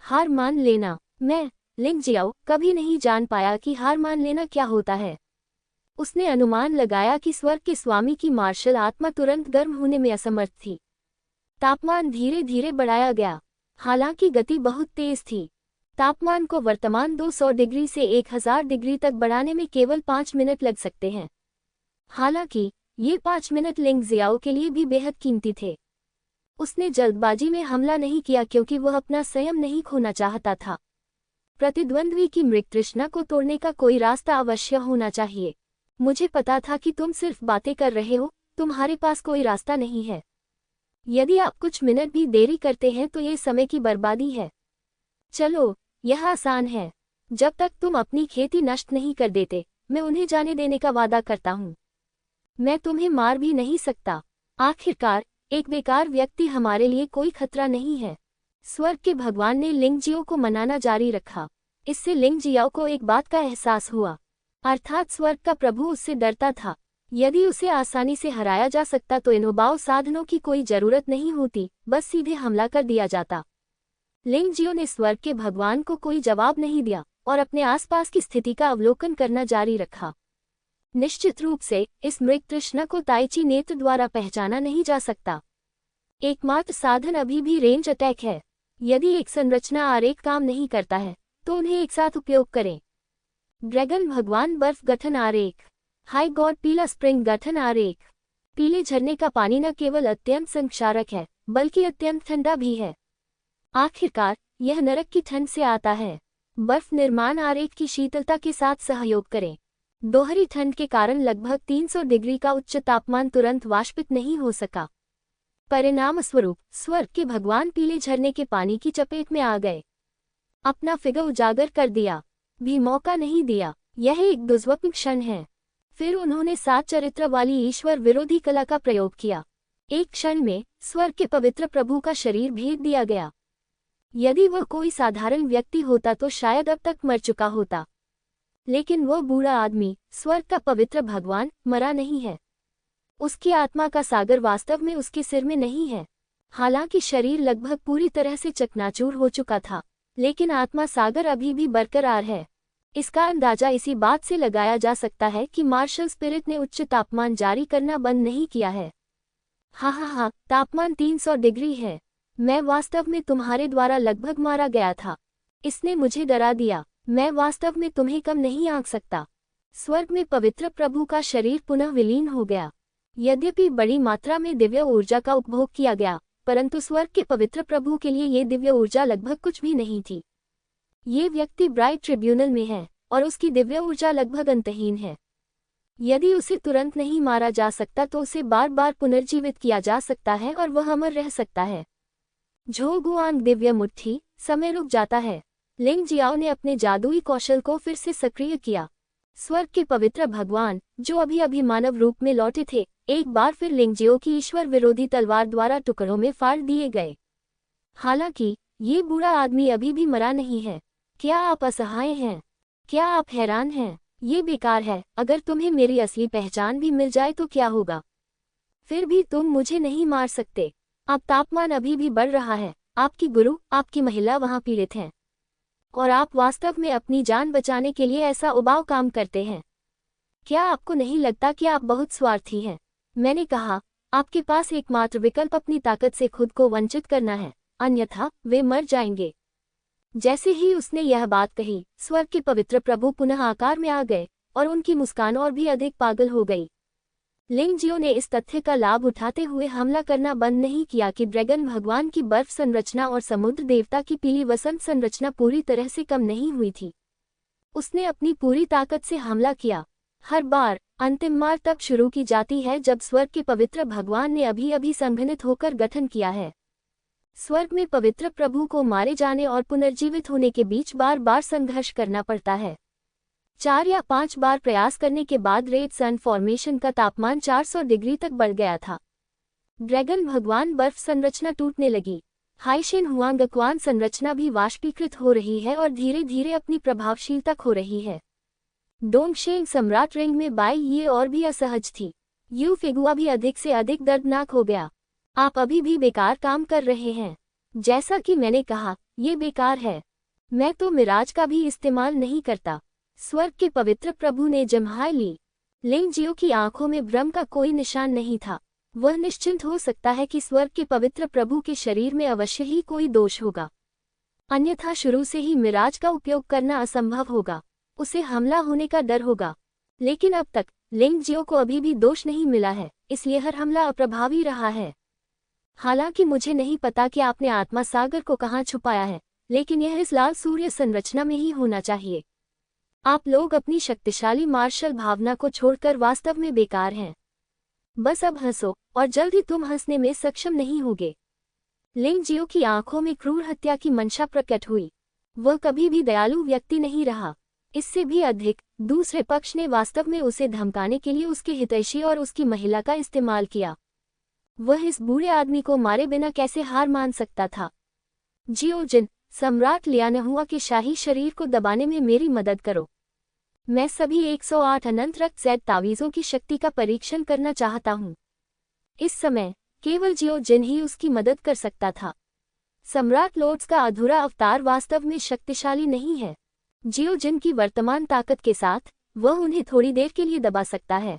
हार मान लेना? मैं, लिंग जियाओ, कभी नहीं जान पाया कि हार मान लेना क्या होता है। उसने अनुमान लगाया कि स्वर्ग के स्वामी की मार्शल आत्मा तुरंत गर्म होने में असमर्थ थी। तापमान धीरे धीरे बढ़ाया गया, हालांकि गति बहुत तेज थी। तापमान को वर्तमान 200 डिग्री से 1000 डिग्री तक बढ़ाने में केवल 5 मिनट लग सकते हैं। हालांकि ये 5 मिनट लिंग जियाओ के लिए भी बेहद कीमती थे। उसने जल्दबाजी में हमला नहीं किया क्योंकि वह अपना संयम नहीं खोना चाहता था। प्रतिद्वंद्वी की मृग तृष्णा को तोड़ने का कोई रास्ता अवश्य होना चाहिए। मुझे पता था कि तुम सिर्फ बातें कर रहे हो, तुम्हारे पास कोई रास्ता नहीं है। यदि आप कुछ मिनट भी देरी करते हैं तो ये समय की बर्बादी है। चलो, यह आसान है। जब तक तुम अपनी खेती नष्ट नहीं कर देते, मैं उन्हें जाने देने का वादा करता हूँ। मैं तुम्हें मार भी नहीं सकता। आखिरकार, एक बेकार व्यक्ति हमारे लिए कोई खतरा नहीं है। स्वर्ग के भगवान ने लिंगजियो को मनाना जारी रखा। इससे लिंगजियाओ को एक बात का एहसास हुआ, अर्थात स्वर्ग का प्रभु उससे डरता था। यदि उसे आसानी से हराया जा सकता तो इन उबाऊ साधनों की कोई जरूरत नहीं होती, बस सीधे हमला कर दिया जाता। लिंगजियो ने स्वर्ग के भगवान को कोई जवाब नहीं दिया और अपने आसपास की स्थिति का अवलोकन करना जारी रखा। निश्चित रूप से इस मृग तृष्णा को ताइची नेत्र द्वारा पहचाना नहीं जा सकता। एकमात्र साधन अभी भी रेंज अटैक है। यदि एक संरचना आरेख काम नहीं करता है तो उन्हें एक साथ उपयोग करें। ड्रैगन भगवान बर्फ गठन आरेख। हाई गॉड पीला स्प्रिंग गठन आरेख। पीले झरने का पानी न केवल अत्यंत संक्षारक है बल्कि अत्यंत ठंडा भी है। आखिरकार यह नरक की ठंड से आता है। बर्फ निर्माण आरेख की शीतलता के साथ सहयोग करें। दोहरी ठंड के कारण लगभग 300 डिग्री का उच्च तापमान तुरंत वाष्पित नहीं हो सका। परिणाम स्वरूप स्वर्ग के भगवान पीले झरने के पानी की चपेट में आ गए। अपना फिगर उजागर कर दिया भी मौका नहीं दिया। यह एक दुर्स्वप्न क्षण है। फिर उन्होंने 7 चरित्र वाली ईश्वर विरोधी कला का प्रयोग किया। एक क्षण में स्वर्ग के पवित्र प्रभु का शरीर भेद दिया गया। यदि वह कोई साधारण व्यक्ति होता तो शायद अब तक मर चुका होता, लेकिन वह बूढ़ा आदमी, स्वर्ग का पवित्र भगवान, मरा नहीं है। उसकी आत्मा का सागर वास्तव में उसके सिर में नहीं है। हालांकि शरीर लगभग पूरी तरह से चकनाचूर हो चुका था, लेकिन आत्मा सागर अभी भी बरकरार है। इसका अंदाजा इसी बात से लगाया जा सकता है कि मार्शल स्पिरिट ने उच्च तापमान जारी करना बंद नहीं किया है। हाँ, तापमान 300 डिग्री है। मैं वास्तव में तुम्हारे द्वारा लगभग मारा गया था। इसने मुझे डरा दिया। मैं वास्तव में तुम्हें कम नहीं आंक सकता। स्वर्ग में पवित्र प्रभु का शरीर पुनः विलीन हो गया। यद्यपि बड़ी मात्रा में दिव्य ऊर्जा का उपभोग किया गया, परंतु स्वर्ग के पवित्र प्रभु के लिए ये दिव्य ऊर्जा लगभग कुछ भी नहीं थी। ये व्यक्ति ब्राइट ट्रिब्यूनल में है और उसकी दिव्य ऊर्जा लगभग अंतहीन है। यदि उसे तुरंत नहीं मारा जा सकता तो उसे बार बार पुनर्जीवित किया जा सकता है और वह अमर रह सकता है। झोगुआंग दिव्य मुट्ठी। समय रुक जाता है। लिंगजियाओ ने अपने जादुई कौशल को फिर से सक्रिय किया। स्वर्ग के पवित्र भगवान, जो अभी अभी मानव रूप में लौटे थे, एक बार फिर लिंगजियो की ईश्वर विरोधी तलवार द्वारा टुकड़ों में फाड़ दिए गए। हालांकि ये बूढ़ा आदमी अभी भी मरा नहीं है। क्या आप असहाय हैं? क्या आप हैरान हैं? ये बेकार है। अगर तुम्हें मेरी असली पहचान भी मिल जाए तो क्या होगा? फिर भी तुम मुझे नहीं मार सकते। अब तापमान अभी भी बढ़ रहा है। आपकी गुरु, आपकी महिला वहां पीड़ित हैं, और आप वास्तव में अपनी जान बचाने के लिए ऐसा उबाऊ काम करते हैं। क्या आपको नहीं लगता कि आप बहुत स्वार्थी हैं? मैंने कहा, आपके पास एकमात्र विकल्प अपनी ताकत से खुद को वंचित करना है, अन्यथा वे मर जाएंगे। जैसे ही उसने यह बात कही, स्वर्ग के पवित्र प्रभु पुनः आकार में आ गए और उनकी मुस्कान और भी अधिक पागल हो गई। लिंगजियो ने इस तथ्य का लाभ उठाते हुए हमला करना बंद नहीं किया कि ड्रैगन भगवान की बर्फ संरचना और समुद्र देवता की पीली वसंत संरचना पूरी तरह से कम नहीं हुई थी। उसने अपनी पूरी ताकत से हमला किया। हर बार अंतिम मार तब शुरू की जाती है जब स्वर्ग के पवित्र भगवान ने अभी अभी संघनित होकर गठन किया है। स्वर्ग में पवित्र प्रभु को मारे जाने और पुनर्जीवित होने के बीच बार बार संघर्ष करना पड़ता है। 4 या 5 बार प्रयास करने के बाद रेड सन फॉर्मेशन का तापमान 400 डिग्री तक बढ़ गया था। ड्रैगन भगवान बर्फ संरचना टूटने लगी। हाइशेन हुआंगक्वान संरचना भी वाष्पीकृत हो रही है और धीरे धीरे अपनी प्रभावशीलता खो रही है। डोंगशेंग सम्राट रिंग में बाई ये और भी असहज थी। यू फिगुआ भी अधिक से अधिक दर्दनाक हो गया। आप अभी भी बेकार काम कर रहे हैं। जैसा कि मैंने कहा, ये बेकार है। मैं तो मिराज का भी इस्तेमाल नहीं करता। स्वर्ग के पवित्र प्रभु ने जम्हाई ली। लिंगजियो की आंखों में भ्रम का कोई निशान नहीं था। वह निश्चिंत हो सकता है कि स्वर्ग के पवित्र प्रभु के शरीर में अवश्य ही कोई दोष होगा, अन्यथा शुरू से ही मिराज का उपयोग करना असंभव होगा। उसे हमला होने का डर होगा। लेकिन अब तक लिंग जियो को अभी भी दोष नहीं मिला है, इसलिए हर हमला अप्रभावी रहा है। हालांकि मुझे नहीं पता कि आपने आत्मा सागर को कहाँ छुपाया है, लेकिन यह इस लाल सूर्य संरचना में ही होना चाहिए। आप लोग अपनी शक्तिशाली मार्शल भावना को छोड़कर वास्तव में बेकार हैं। बस अब हंसो, और जल्द ही तुम हंसने में सक्षम नहीं होगे। लिंग जियो की आंखों में क्रूर हत्या की मंशा प्रकट हुई। वह कभी भी दयालु व्यक्ति नहीं रहा। इससे भी अधिक, दूसरे पक्ष ने वास्तव में उसे धमकाने के लिए उसके हितैषी और उसकी महिला का इस्तेमाल किया। वह इस बूढ़े आदमी को मारे बिना कैसे हार मान सकता था। जियो जिन, सम्राट लियानहुआ के शाही शरीर को दबाने में मेरी मदद करो। मैं सभी 108 अनंत रक्त ज़ैद तावीज़ों की शक्ति का परीक्षण करना चाहता हूँ। इस समय केवल जियो जिन ही उसकी मदद कर सकता था। सम्राट लॉर्ड्स का अधूरा अवतार वास्तव में शक्तिशाली नहीं है। जियो जिन की वर्तमान ताकत के साथ वह उन्हें थोड़ी देर के लिए दबा सकता है।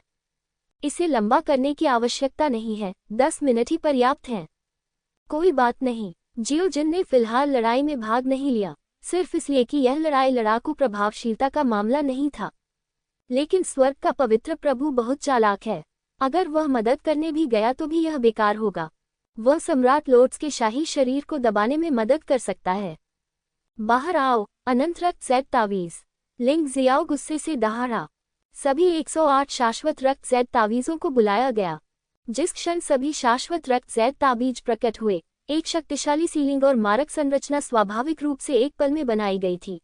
इसे लंबा करने की आवश्यकता नहीं है, 10 मिनट ही पर्याप्त हैं। कोई बात नहीं, जियो जिन ने फिलहाल लड़ाई में भाग नहीं लिया, सिर्फ इसलिए कि यह लड़ाई लड़ाकू प्रभावशीलता का मामला नहीं था। लेकिन स्वर्ग का पवित्र प्रभु बहुत चालाक है। अगर वह मदद करने भी गया तो भी यह बेकार होगा। वह सम्राट लॉर्ड्स के शाही शरीर को दबाने में मदद कर सकता है। बाहर आओ, अनंत रक्त ज़ैद तावीज़। लिंग जियाओ गुस्से से दहाड़ा। सभी 108 शाश्वत रक्त ज़ैद तावीज़ों को बुलाया गया। जिस क्षण सभी शाश्वत रक्त ज़ैद ताबीज प्रकट हुए, एक शक्तिशाली सीलिंग और मारक संरचना स्वाभाविक रूप से एक पल में बनाई गई थी।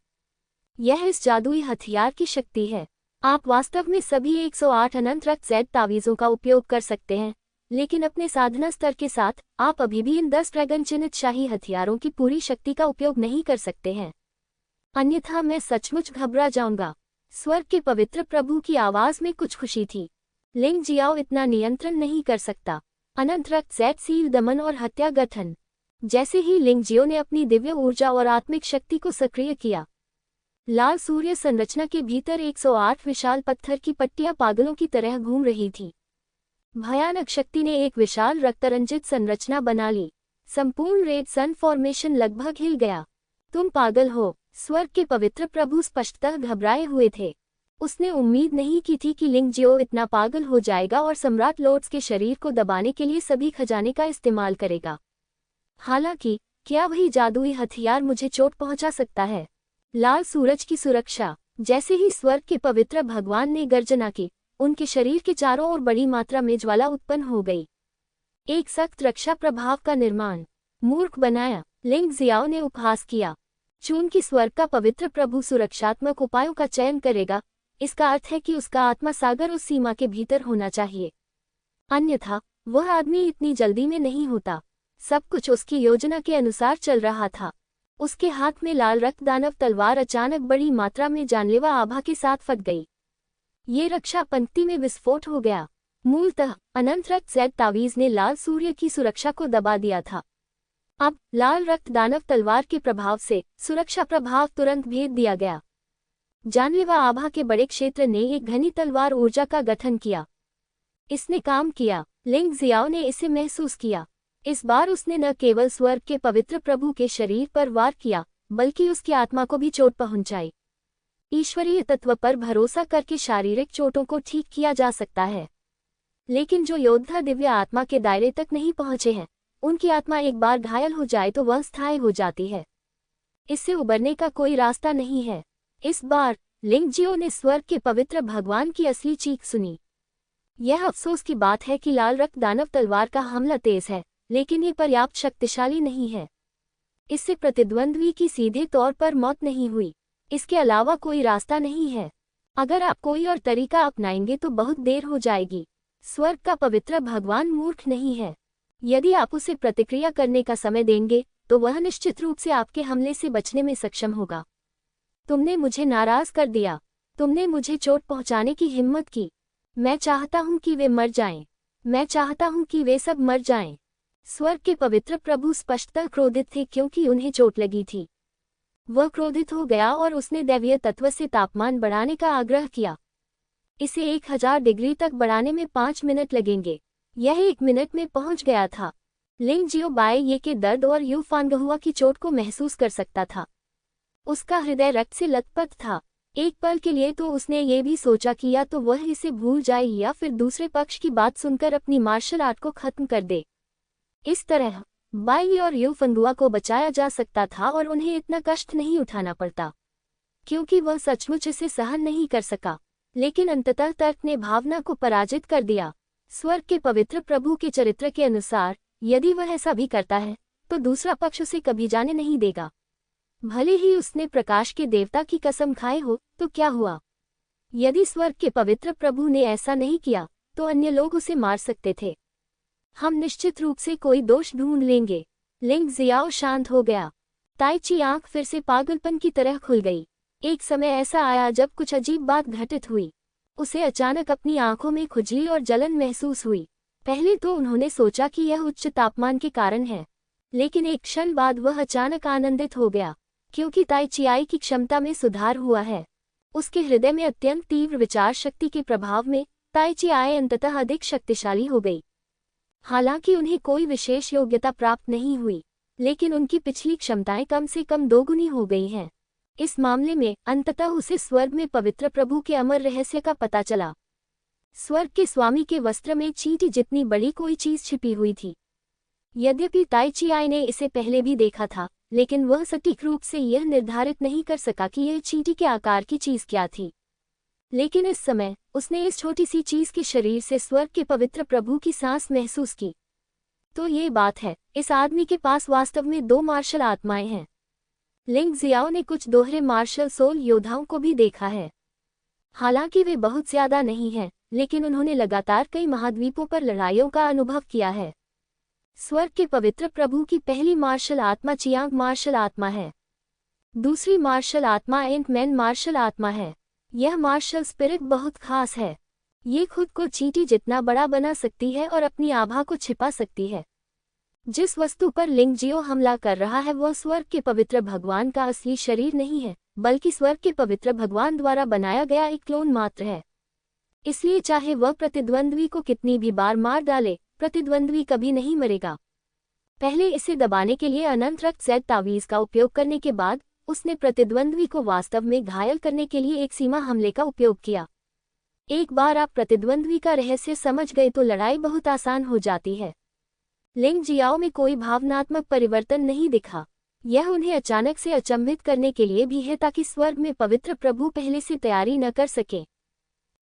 यह इस जादुई हथियार की शक्ति है। आप वास्तव में सभी 108 अनंत रक्त ज़ैद तावीज़ों का उपयोग कर सकते हैं, लेकिन अपने साधना स्तर के साथ आप अभी भी इन 10 ड्रैगन चिन्हित शाही हथियारों की पूरी शक्ति का उपयोग नहीं कर सकते हैं। अन्यथा मैं सचमुच घबरा जाऊंगा। स्वर्ग के पवित्र प्रभु की आवाज में कुछ खुशी थी। लिंग जियाओ इतना नियंत्रण नहीं कर सकता। अनंत रक्त ज़ैद सील दमन और हत्या गठन। जैसे ही लिंग जियो ने अपनी दिव्य ऊर्जा और आत्मिक शक्ति को सक्रिय किया, लाल सूर्य संरचना के भीतर 108 विशाल पत्थर की पट्टियां पागलों की तरह घूम रही थी। भयानक शक्ति ने एक विशाल रक्तरंजित संरचना बना ली। संपूर्ण रेड सन फॉर्मेशन लगभग हिल गया। तुम पागल हो, स्वर्ग के पवित्र प्रभु स्पष्टतः घबराए हुए थे। उसने उम्मीद नहीं की थी कि लिंग जियो इतना पागल हो जाएगा और सम्राट लॉर्ड्स के शरीर को दबाने के लिए सभी खजाने का इस्तेमाल करेगा। हालांकि क्या वही जादुई हथियार मुझे चोट पहुंचा सकता है? लाल सूरज की सुरक्षा। जैसे ही स्वर्ग के पवित्र भगवान ने गर्जना की, उनके शरीर के चारों ओर बड़ी मात्रा में ज्वाला उत्पन्न हो गई। एक सख्त रक्षा प्रभाव का निर्माण। मूर्ख बनाया, लिंग जियाओ ने उपहास किया। चूंकि स्वर्ग का पवित्र प्रभु सुरक्षात्मक उपायों का चयन करेगा, इसका अर्थ है कि उसका आत्मा सागर उस सीमा के भीतर होना चाहिए। अन्यथा वह आदमी इतनी जल्दी में नहीं होता। सब कुछ उसकी योजना के अनुसार चल रहा था। उसके हाथ में लाल रक्त दानव तलवार अचानक बड़ी मात्रा में जानलेवा आभा के साथ फट गई। ये रक्षा पंक्ति में विस्फोट हो गया। मूलतः अनंत रक्त ज़ैद तावीज़ ने लाल सूर्य की सुरक्षा को दबा दिया था। अब लाल रक्त दानव तलवार के प्रभाव से सुरक्षा प्रभाव तुरंत भेद दिया गया। जानलेवा आभा के बड़े क्षेत्र ने एक घनी तलवार ऊर्जा का गठन किया। इसने काम किया। लिंग जियाओ ने इसे महसूस किया। इस बार उसने न केवल स्वर्ग के पवित्र प्रभु के शरीर पर वार किया, बल्कि उसकी आत्मा को भी चोट पहुंचाई। ईश्वरीय तत्व पर भरोसा करके शारीरिक चोटों को ठीक किया जा सकता है, लेकिन जो योद्धा दिव्य आत्मा के दायरे तक नहीं पहुंचे हैं, उनकी आत्मा एक बार घायल हो जाए तो वह स्थायी हो जाती है। इससे उबरने का कोई रास्ता नहीं है। इस बार लिंग जियो ने स्वर्ग के पवित्र भगवान की असली चीख सुनी। यह अफसोस की बात है कि लाल रक्त दानव तलवार का हमला तेज है, लेकिन ये पर्याप्त शक्तिशाली नहीं है। इससे प्रतिद्वंद्वी की सीधे तौर पर मौत नहीं हुई। इसके अलावा कोई रास्ता नहीं है। अगर आप कोई और तरीका अपनाएंगे तो बहुत देर हो जाएगी। स्वर्ग का पवित्र भगवान मूर्ख नहीं है। यदि आप उसे प्रतिक्रिया करने का समय देंगे, तो वह निश्चित रूप से आपके हमले से बचने में सक्षम होगा। तुमने मुझे नाराज कर दिया। तुमने मुझे चोट पहुंचाने की हिम्मत की। मैं चाहता हूं कि वे मर जाएं। मैं चाहता हूं कि वे सब मर जाएं। स्वर्ग के पवित्र प्रभु स्पष्टतः क्रोधित थे क्योंकि उन्हें चोट लगी थी। वह क्रोधित हो गया और उसने दैवीय तत्व से तापमान बढ़ाने का आग्रह किया। इसे 1000 डिग्री तक बढ़ाने में 5 मिनट लगेंगे। यह 1 मिनट में पहुंच गया था। लिंग जियो बाय ये के दर्द और यू फानगहुआ की चोट को महसूस कर सकता था। उसका हृदय रक्त से लथपथ था। एक पल के लिए तो उसने ये भी सोचा कि या तो वह इसे भूल जाए या फिर दूसरे पक्ष की बात सुनकर अपनी मार्शल आर्ट को खत्म कर दे। इस तरह बाई और यू फेंगुआ को बचाया जा सकता था और उन्हें इतना कष्ट नहीं उठाना पड़ता, क्योंकि वह सचमुच इसे सहन नहीं कर सका। लेकिन अंततः तर्क ने भावना को पराजित कर दिया। स्वर्ग के पवित्र प्रभु के चरित्र के अनुसार यदि वह ऐसा भी करता है तो दूसरा पक्ष उसे कभी जाने नहीं देगा। भले ही उसने प्रकाश के देवता की कसम खाए हो तो क्या हुआ? यदि स्वर्ग के पवित्र प्रभु ने ऐसा नहीं किया तो अन्य लोग उसे मार सकते थे। हम निश्चित रूप से कोई दोष ढूंढ लेंगे। लिंग जियाओ शांत हो गया। ताइची आंख फिर से पागलपन की तरह खुल गई। एक समय ऐसा आया जब कुछ अजीब बात घटित हुई। उसे अचानक अपनी आंखों में खुजली और जलन महसूस हुई। पहले तो उन्होंने सोचा कि यह उच्च तापमान के कारण है, लेकिन एक क्षण बाद वह अचानक आनंदित हो गया, क्योंकि ताइचियाई की क्षमता में सुधार हुआ है। उसके हृदय में अत्यंत तीव्र विचार शक्ति के प्रभाव में ताइचियाई अंततः अधिक शक्तिशाली हो गई। हालांकि उन्हें कोई विशेष योग्यता प्राप्त नहीं हुई, लेकिन उनकी पिछली क्षमताएं कम से कम दोगुनी हो गई हैं। इस मामले में अंततः उसे स्वर्ग में पवित्र प्रभु के अमर रहस्य का पता चला। स्वर्ग के स्वामी के वस्त्र में चींटी जितनी बड़ी कोई चीज छिपी हुई थी। यद्यपि ताइचियाई ने इसे पहले भी देखा था, लेकिन वह सटीक रूप से यह निर्धारित नहीं कर सका कि यह चींटी के आकार की चीज क्या थी। लेकिन इस समय उसने इस छोटी सी चीज के शरीर से स्वर्ग के पवित्र प्रभु की सांस महसूस की। तो ये बात है, इस आदमी के पास वास्तव में 2 मार्शल आत्माएं हैं। लिंग जियाओ ने कुछ दोहरे मार्शल सोल योद्धाओं को भी देखा है। हालांकि वे बहुत ज्यादा नहीं हैं, लेकिन उन्होंने लगातार कई महाद्वीपों पर लड़ाइयों का अनुभव किया है। स्वर्ग के पवित्र प्रभु की पहली मार्शल आत्मा चियांग मार्शल आत्मा है। दूसरी मार्शल आत्मा एंट मैन मार्शल आत्मा है। यह मार्शल स्पिरिट बहुत खास है। ये खुद को चींटी जितना बड़ा बना सकती है और अपनी आभा को छिपा सकती है। जिस वस्तु पर लिंग जियो हमला कर रहा है वह स्वर्ग के पवित्र भगवान का असली शरीर नहीं है, बल्कि स्वर्ग के पवित्र भगवान द्वारा बनाया गया एक क्लोन मात्र है। इसलिए चाहे वह प्रतिद्वंद्वी को कितनी भी बार मार डाले, प्रतिद्वंद्वी कभी नहीं मरेगा। पहले इसे दबाने के लिए अनंत रक्त ज़ेड तावीज़ का उपयोग करने के बाद उसने प्रतिद्वंद्वी को वास्तव में घायल करने के लिए एक सीमा हमले का उपयोग किया। एक बार आप प्रतिद्वंद्वी का रहस्य समझ गए तो लड़ाई बहुत आसान हो जाती है। लिंग जियाओ में कोई भावनात्मक परिवर्तन नहीं दिखा। यह उन्हें अचानक से अचंभित करने के लिए भी है ताकि स्वर्ग में पवित्र प्रभु पहले से तैयारी न कर सके।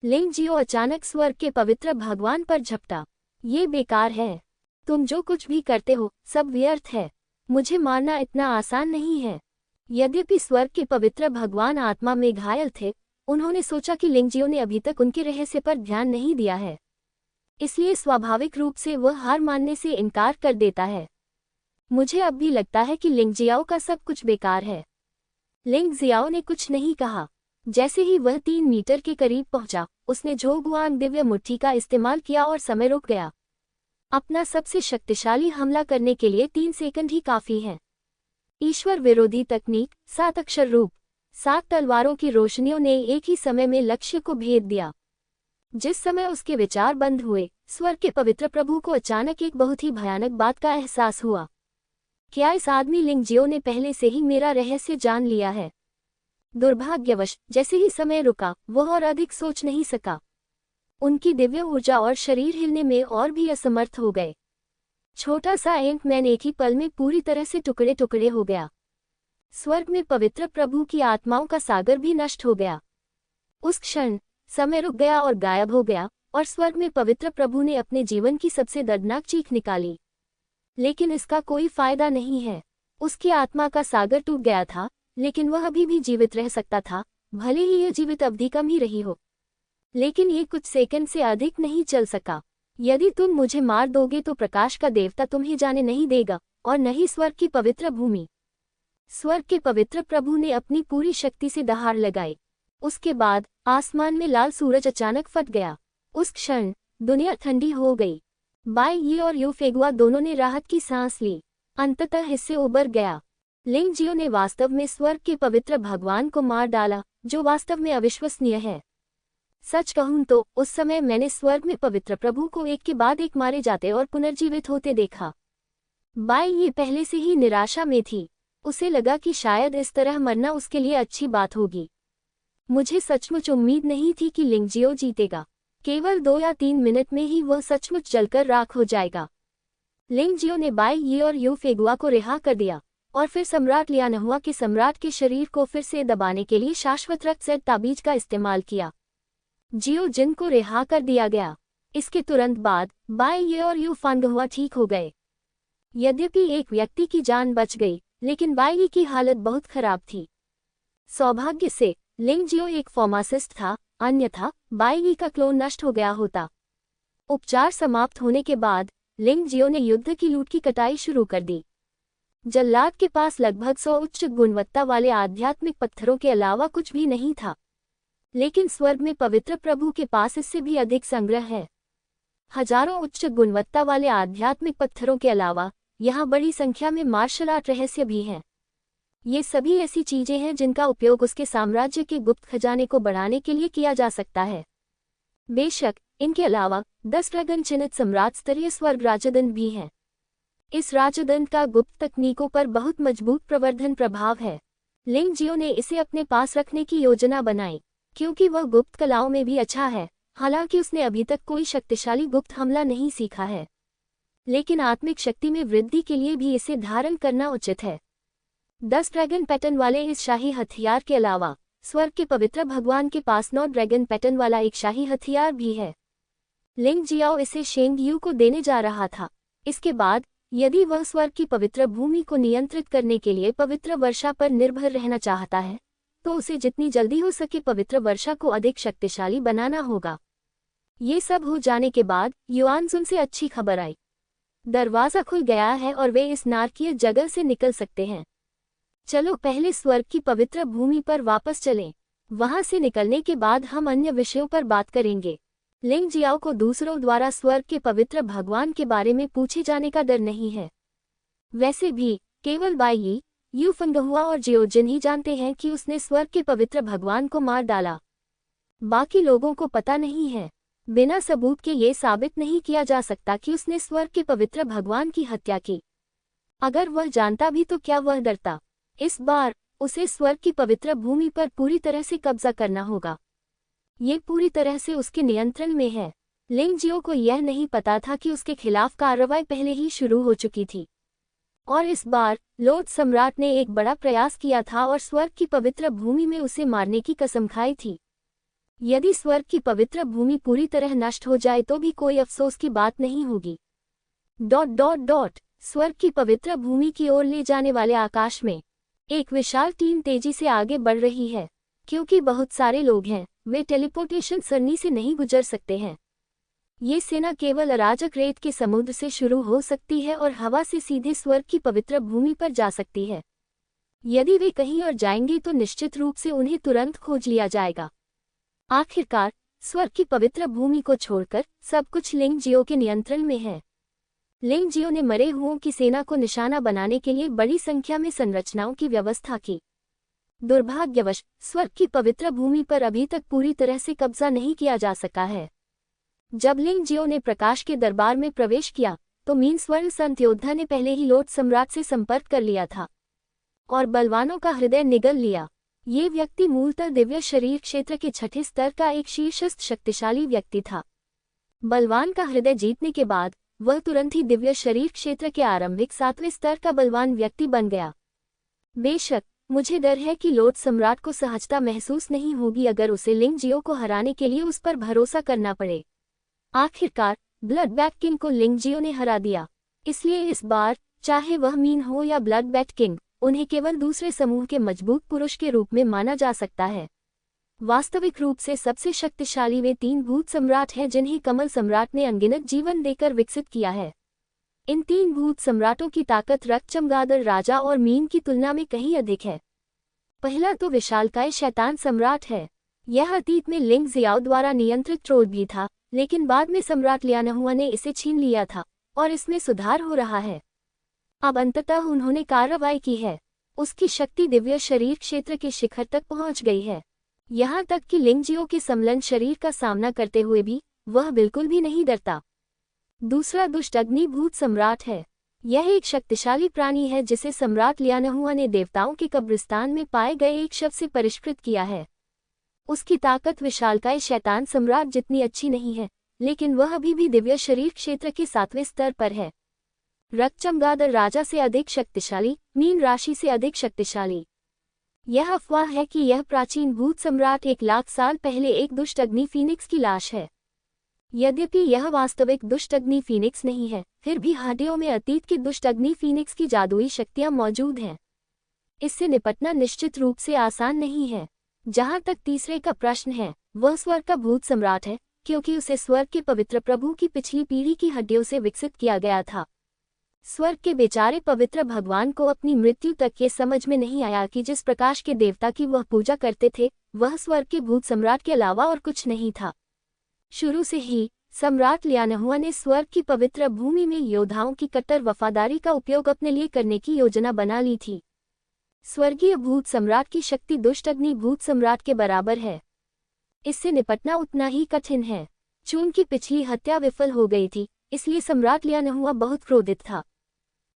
लिंग जियो अचानक स्वर्ग के पवित्र भगवान पर झपटा। ये बेकार है। तुम जो कुछ भी करते हो सब व्यर्थ है। मुझे मारना इतना आसान नहीं है। यद्यपि स्वर्ग के पवित्र भगवान आत्मा में घायल थे, उन्होंने सोचा कि लिंग जियो ने अभी तक उनके रहस्य पर ध्यान नहीं दिया है, इसलिए स्वाभाविक रूप से वह हार मानने से इनकार कर देता है। मुझे अब भी लगता है कि लिंग जियाओ का सब कुछ बेकार है। लिंग जियाओ ने कुछ नहीं कहा। जैसे ही वह 3 मीटर के करीब पहुंचा, उसने झोगुआंग दिव्य मुट्ठी का इस्तेमाल किया और समय रुक गया। अपना सबसे शक्तिशाली हमला करने के लिए 3 सेकंड ही काफी हैं। ईश्वर विरोधी तकनीक 7 अक्षर रूप 7 तलवारों की रोशनियों ने एक ही समय में लक्ष्य को भेद दिया। जिस समय उसके विचार बंद हुए, स्वर्ग के पवित्र प्रभु को अचानक एक बहुत ही भयानक बात का एहसास हुआ। क्या इस आदमी लिंग जियो ने पहले से ही मेरा रहस्य जान लिया है? दुर्भाग्यवश जैसे ही समय रुका, वह और अधिक सोच नहीं सका। उनकी दिव्य ऊर्जा और शरीर हिलने में और भी असमर्थ हो गए। छोटा सा एंट मैन एक ही पल में पूरी तरह से टुकड़े टुकड़े हो गया। स्वर्ग में पवित्र प्रभु की आत्माओं का सागर भी नष्ट हो गया। उस क्षण समय रुक गया और गायब हो गया, और स्वर्ग में पवित्र प्रभु ने अपने जीवन की सबसे दर्दनाक चीख निकाली। लेकिन इसका कोई फायदा नहीं है। उसकी आत्मा का सागर टूट गया था, लेकिन वह अभी भी जीवित रह सकता था, भले ही यह जीवित अवधि कम ही रही हो। लेकिन ये कुछ सेकंड से अधिक नहीं चल सका। यदि तुम मुझे मार दोगे तो प्रकाश का देवता तुम्हें जाने नहीं देगा, और न ही स्वर्ग की पवित्र भूमि। स्वर्ग के पवित्र प्रभु ने अपनी पूरी शक्ति से दहाड़ लगाई। उसके बाद आसमान में लाल सूरज अचानक फट गया। उस क्षण दुनिया ठंडी हो गई। बाई यी और यू फेगुआ दोनों ने राहत की सांस ली। अंततः इससे उबर गया। लिंग जियो ने वास्तव में स्वर्ग के पवित्र भगवान को मार डाला, जो वास्तव में अविश्वसनीय है। सच कहूं तो उस समय मैंने स्वर्ग में पवित्र प्रभु को एक के बाद एक मारे जाते और पुनर्जीवित होते देखा। बाई ये पहले से ही निराशा में थी। उसे लगा कि शायद इस तरह मरना उसके लिए अच्छी बात होगी। मुझे सचमुच उम्मीद नहीं थी कि लिंगजियो जीतेगा। केवल 2 या 3 मिनट में ही वह सचमुच जलकर राख हो जाएगा। लिंगजियो ने बाई यी और यू फेगुआ को रिहा कर दिया और फिर सम्राट लियानहुआ के सम्राट के शरीर को फिर से दबाने के लिए शाश्वत रक्त सेट ताबीज का इस्तेमाल किया। जियो जिन को रिहा कर दिया गया। इसके तुरंत बाद बाई ये और यू फांगहुआ ठीक हो गए। यद्यपि एक व्यक्ति की जान बच गई, लेकिन बाई यी की हालत बहुत खराब थी। सौभाग्य से लिंगजियो एक फार्मासिस्ट था, अन्यथा बाई यी का क्लोन नष्ट हो गया होता। उपचार समाप्त होने के बाद लिंगजियो ने युद्ध की लूट की कटाई शुरू कर दी। जल्लाद के पास लगभग 100 उच्च गुणवत्ता वाले आध्यात्मिक पत्थरों के अलावा कुछ भी नहीं था, लेकिन स्वर्ग में पवित्र प्रभु के पास इससे भी अधिक संग्रह है। हजारों उच्च गुणवत्ता वाले आध्यात्मिक पत्थरों के अलावा यहाँ बड़ी संख्या में मार्शल आर्ट रहस्य भी हैं। ये सभी ऐसी चीजें हैं जिनका उपयोग उसके साम्राज्य के गुप्त खजाने को बढ़ाने के लिए किया जा सकता है। बेशक इनके अलावा 10 ड्रैगन चिन्हित सम्राट स्तरीय स्वर्ग राजदंड भी हैं। इस राजदंड का गुप्त तकनीकों पर बहुत मजबूत प्रवर्धन प्रभाव है। लिंगजियो ने इसे अपने पास रखने की योजना बनाई, क्योंकि वह गुप्त कलाओं में भी अच्छा है। हालांकि उसने अभी तक कोई शक्तिशाली गुप्त हमला नहीं सीखा है, लेकिन आत्मिक शक्ति में वृद्धि के लिए भी इसे धारण करना उचित है। 10 ड्रैगन पैटर्न वाले इस शाही हथियार के अलावा स्वर्ग के पवित्र भगवान के पास 9 ड्रैगन पैटर्न वाला एक शाही हथियार भी है। लिंगजियाओ इसे शेंग यू को देने जा रहा था। इसके बाद यदि वह स्वर्ग की पवित्र भूमि को नियंत्रित करने के लिए पवित्र वर्षा पर निर्भर रहना चाहता है, तो उसे जितनी जल्दी हो सके पवित्र वर्षा को अधिक शक्तिशाली बनाना होगा। ये सब हो जाने के बाद युआनजुन से अच्छी खबर आई। दरवाजा खुल गया है और वे इस नारकीय जगह से निकल सकते हैं। चलो पहले स्वर्ग की पवित्र भूमि पर वापस चलें। वहां से निकलने के बाद हम अन्य विषयों पर बात करेंगे। लिंगजियाओ को दूसरों द्वारा स्वर्ग के पवित्र भगवान के बारे में पूछे जाने का डर नहीं है। वैसे भी केवल बाई यी, यू फंगहुआ और जियोजिन ही जानते हैं कि उसने स्वर्ग के पवित्र भगवान को मार डाला। बाकी लोगों को पता नहीं है। बिना सबूत के ये साबित नहीं किया जा सकता कि उसने स्वर्ग के पवित्र भगवान की हत्या की। अगर वह जानता भी तो क्या वह डरता? इस बार उसे स्वर्ग की पवित्र भूमि पर पूरी तरह से कब्जा करना होगा। ये पूरी तरह से उसके नियंत्रण में है। लिंगजियो को यह नहीं पता था कि उसके खिलाफ कार्रवाई पहले ही शुरू हो चुकी थी, और इस बार लॉर्ड सम्राट ने एक बड़ा प्रयास किया था और स्वर्ग की पवित्र भूमि में उसे मारने की कसम खाई थी। यदि स्वर्ग की पवित्र भूमि पूरी तरह नष्ट हो जाए तो भी कोई अफसोस की बात नहीं होगी। ... स्वर्ग की पवित्र भूमि की ओर ले जाने वाले आकाश में एक विशाल टीम तेजी से आगे बढ़ रही है। क्योंकि बहुत सारे लोग हैं, वे टेलीपोर्टेशन सरनी से नहीं गुजर सकते हैं। ये सेना केवल अराजक रेत के समुद्र से शुरू हो सकती है और हवा से सीधे स्वर्ग की पवित्र भूमि पर जा सकती है। यदि वे कहीं और जाएंगे तो निश्चित रूप से उन्हें तुरंत खोज लिया जाएगा। आखिरकार स्वर्ग की पवित्र भूमि को छोड़कर सब कुछ लिंगजियो के नियंत्रण में है। लिंगजियो ने मरे हुओं की सेना को निशाना बनाने के लिए बड़ी संख्या में संरचनाओं की व्यवस्था की। दुर्भाग्यवश स्वर्ग की पवित्र भूमि पर अभी तक पूरी तरह से कब्जा नहीं किया जा सका है। जब लिंगजियो ने प्रकाश के दरबार में प्रवेश किया तो मीन स्वर्ण संत योद्धा ने पहले ही लॉर्ड सम्राट से संपर्क कर लिया था और बलवानों का हृदय निगल लिया। ये व्यक्ति मूलतः दिव्य शरीर क्षेत्र के 6ठे स्तर का एक शीर्षस्थ शक्तिशाली व्यक्ति था। बलवान का हृदय जीतने के बाद वह तुरंत ही दिव्य शरीर क्षेत्र के आरंभिक 7वें स्तर का बलवान व्यक्ति बन गया। बेशक मुझे डर है कि लॉर्ड सम्राट को सहजता महसूस नहीं होगी अगर उसे लिंगजियो को हराने के लिए उस पर भरोसा करना पड़े। आखिरकार ब्लड बैट किंग को लिंगजियो ने हरा दिया, इसलिए इस बार चाहे वह मीन हो या ब्लड बैट किंग, उन्हें केवल दूसरे समूह के मजबूत पुरुष के रूप में माना जा सकता है। वास्तविक रूप से सबसे शक्तिशाली वे 3 भूत सम्राट हैं जिन्हें कमल सम्राट ने अनगिनत जीवन देकर विकसित किया है। इन 3 भूत सम्राटों की ताकत रक्त चमगादड़ राजा और मीन की तुलना में कहीं अधिक है। पहला तो विशालकाय शैतान सम्राट है। यह अतीत में लिंगजियाओ द्वारा नियंत्रित ट्रोल भी था, लेकिन बाद में सम्राट लियानहुआ ने इसे छीन लिया था और इसमें सुधार हो रहा है। अब अंततः उन्होंने कार्रवाई की है। उसकी शक्ति दिव्य शरीर क्षेत्र के शिखर तक पहुंच गई है। यहाँ तक कि लिंगजियो के समलन शरीर का सामना करते हुए भी वह बिल्कुल भी नहीं डरता। दूसरा दुष्ट अग्निभूत सम्राट है। यह एक शक्तिशाली प्राणी है जिसे सम्राट लियानहुआ ने देवताओं के कब्रिस्तान में पाए गए एक शव से परिष्कृत किया है। उसकी ताकत विशालकाय शैतान सम्राट जितनी अच्छी नहीं है, लेकिन वह अभी भी दिव्य शरीर क्षेत्र के 7वें स्तर पर है। रक्त चमगादड़ राजा से अधिक शक्तिशाली, मीन राशि से अधिक शक्तिशाली। यह अफवाह है कि यह प्राचीन भूत सम्राट 1,00,000 साल पहले एक दुष्ट अग्नि फीनिक्स की लाश है। यद्यपि यह वास्तविक दुष्ट अग्नि फीनिक्स नहीं है, फिर भी हड्डियों में अतीत की दुष्ट अग्नि फीनिक्स की जादुई शक्तियां मौजूद हैं। इससे निपटना निश्चित रूप से आसान नहीं है। जहां तक तीसरे का प्रश्न है, वह स्वर्ग का भूत सम्राट है, क्योंकि उसे स्वर्ग के पवित्र प्रभु की पिछली पीढ़ी की हड्डियों से विकसित किया गया था। स्वर्ग के बेचारे पवित्र भगवान को अपनी मृत्यु तक ये समझ में नहीं आया कि जिस प्रकाश के देवता की वह पूजा करते थे, वह स्वर्ग के भूत सम्राट के अलावा और कुछ नहीं था। शुरू से ही सम्राट लियानहुआ ने स्वर्ग की पवित्र भूमि में योद्धाओं की कट्टर वफादारी का उपयोग अपने लिए करने की योजना बना ली थी। स्वर्गीय भूत सम्राट की शक्ति दुष्ट अग्नि भूत सम्राट के बराबर है। इससे निपटना उतना ही कठिन है। चून की पिछली हत्या विफल हो गई थी, इसलिए सम्राट लियानहुआ बहुत क्रोधित था।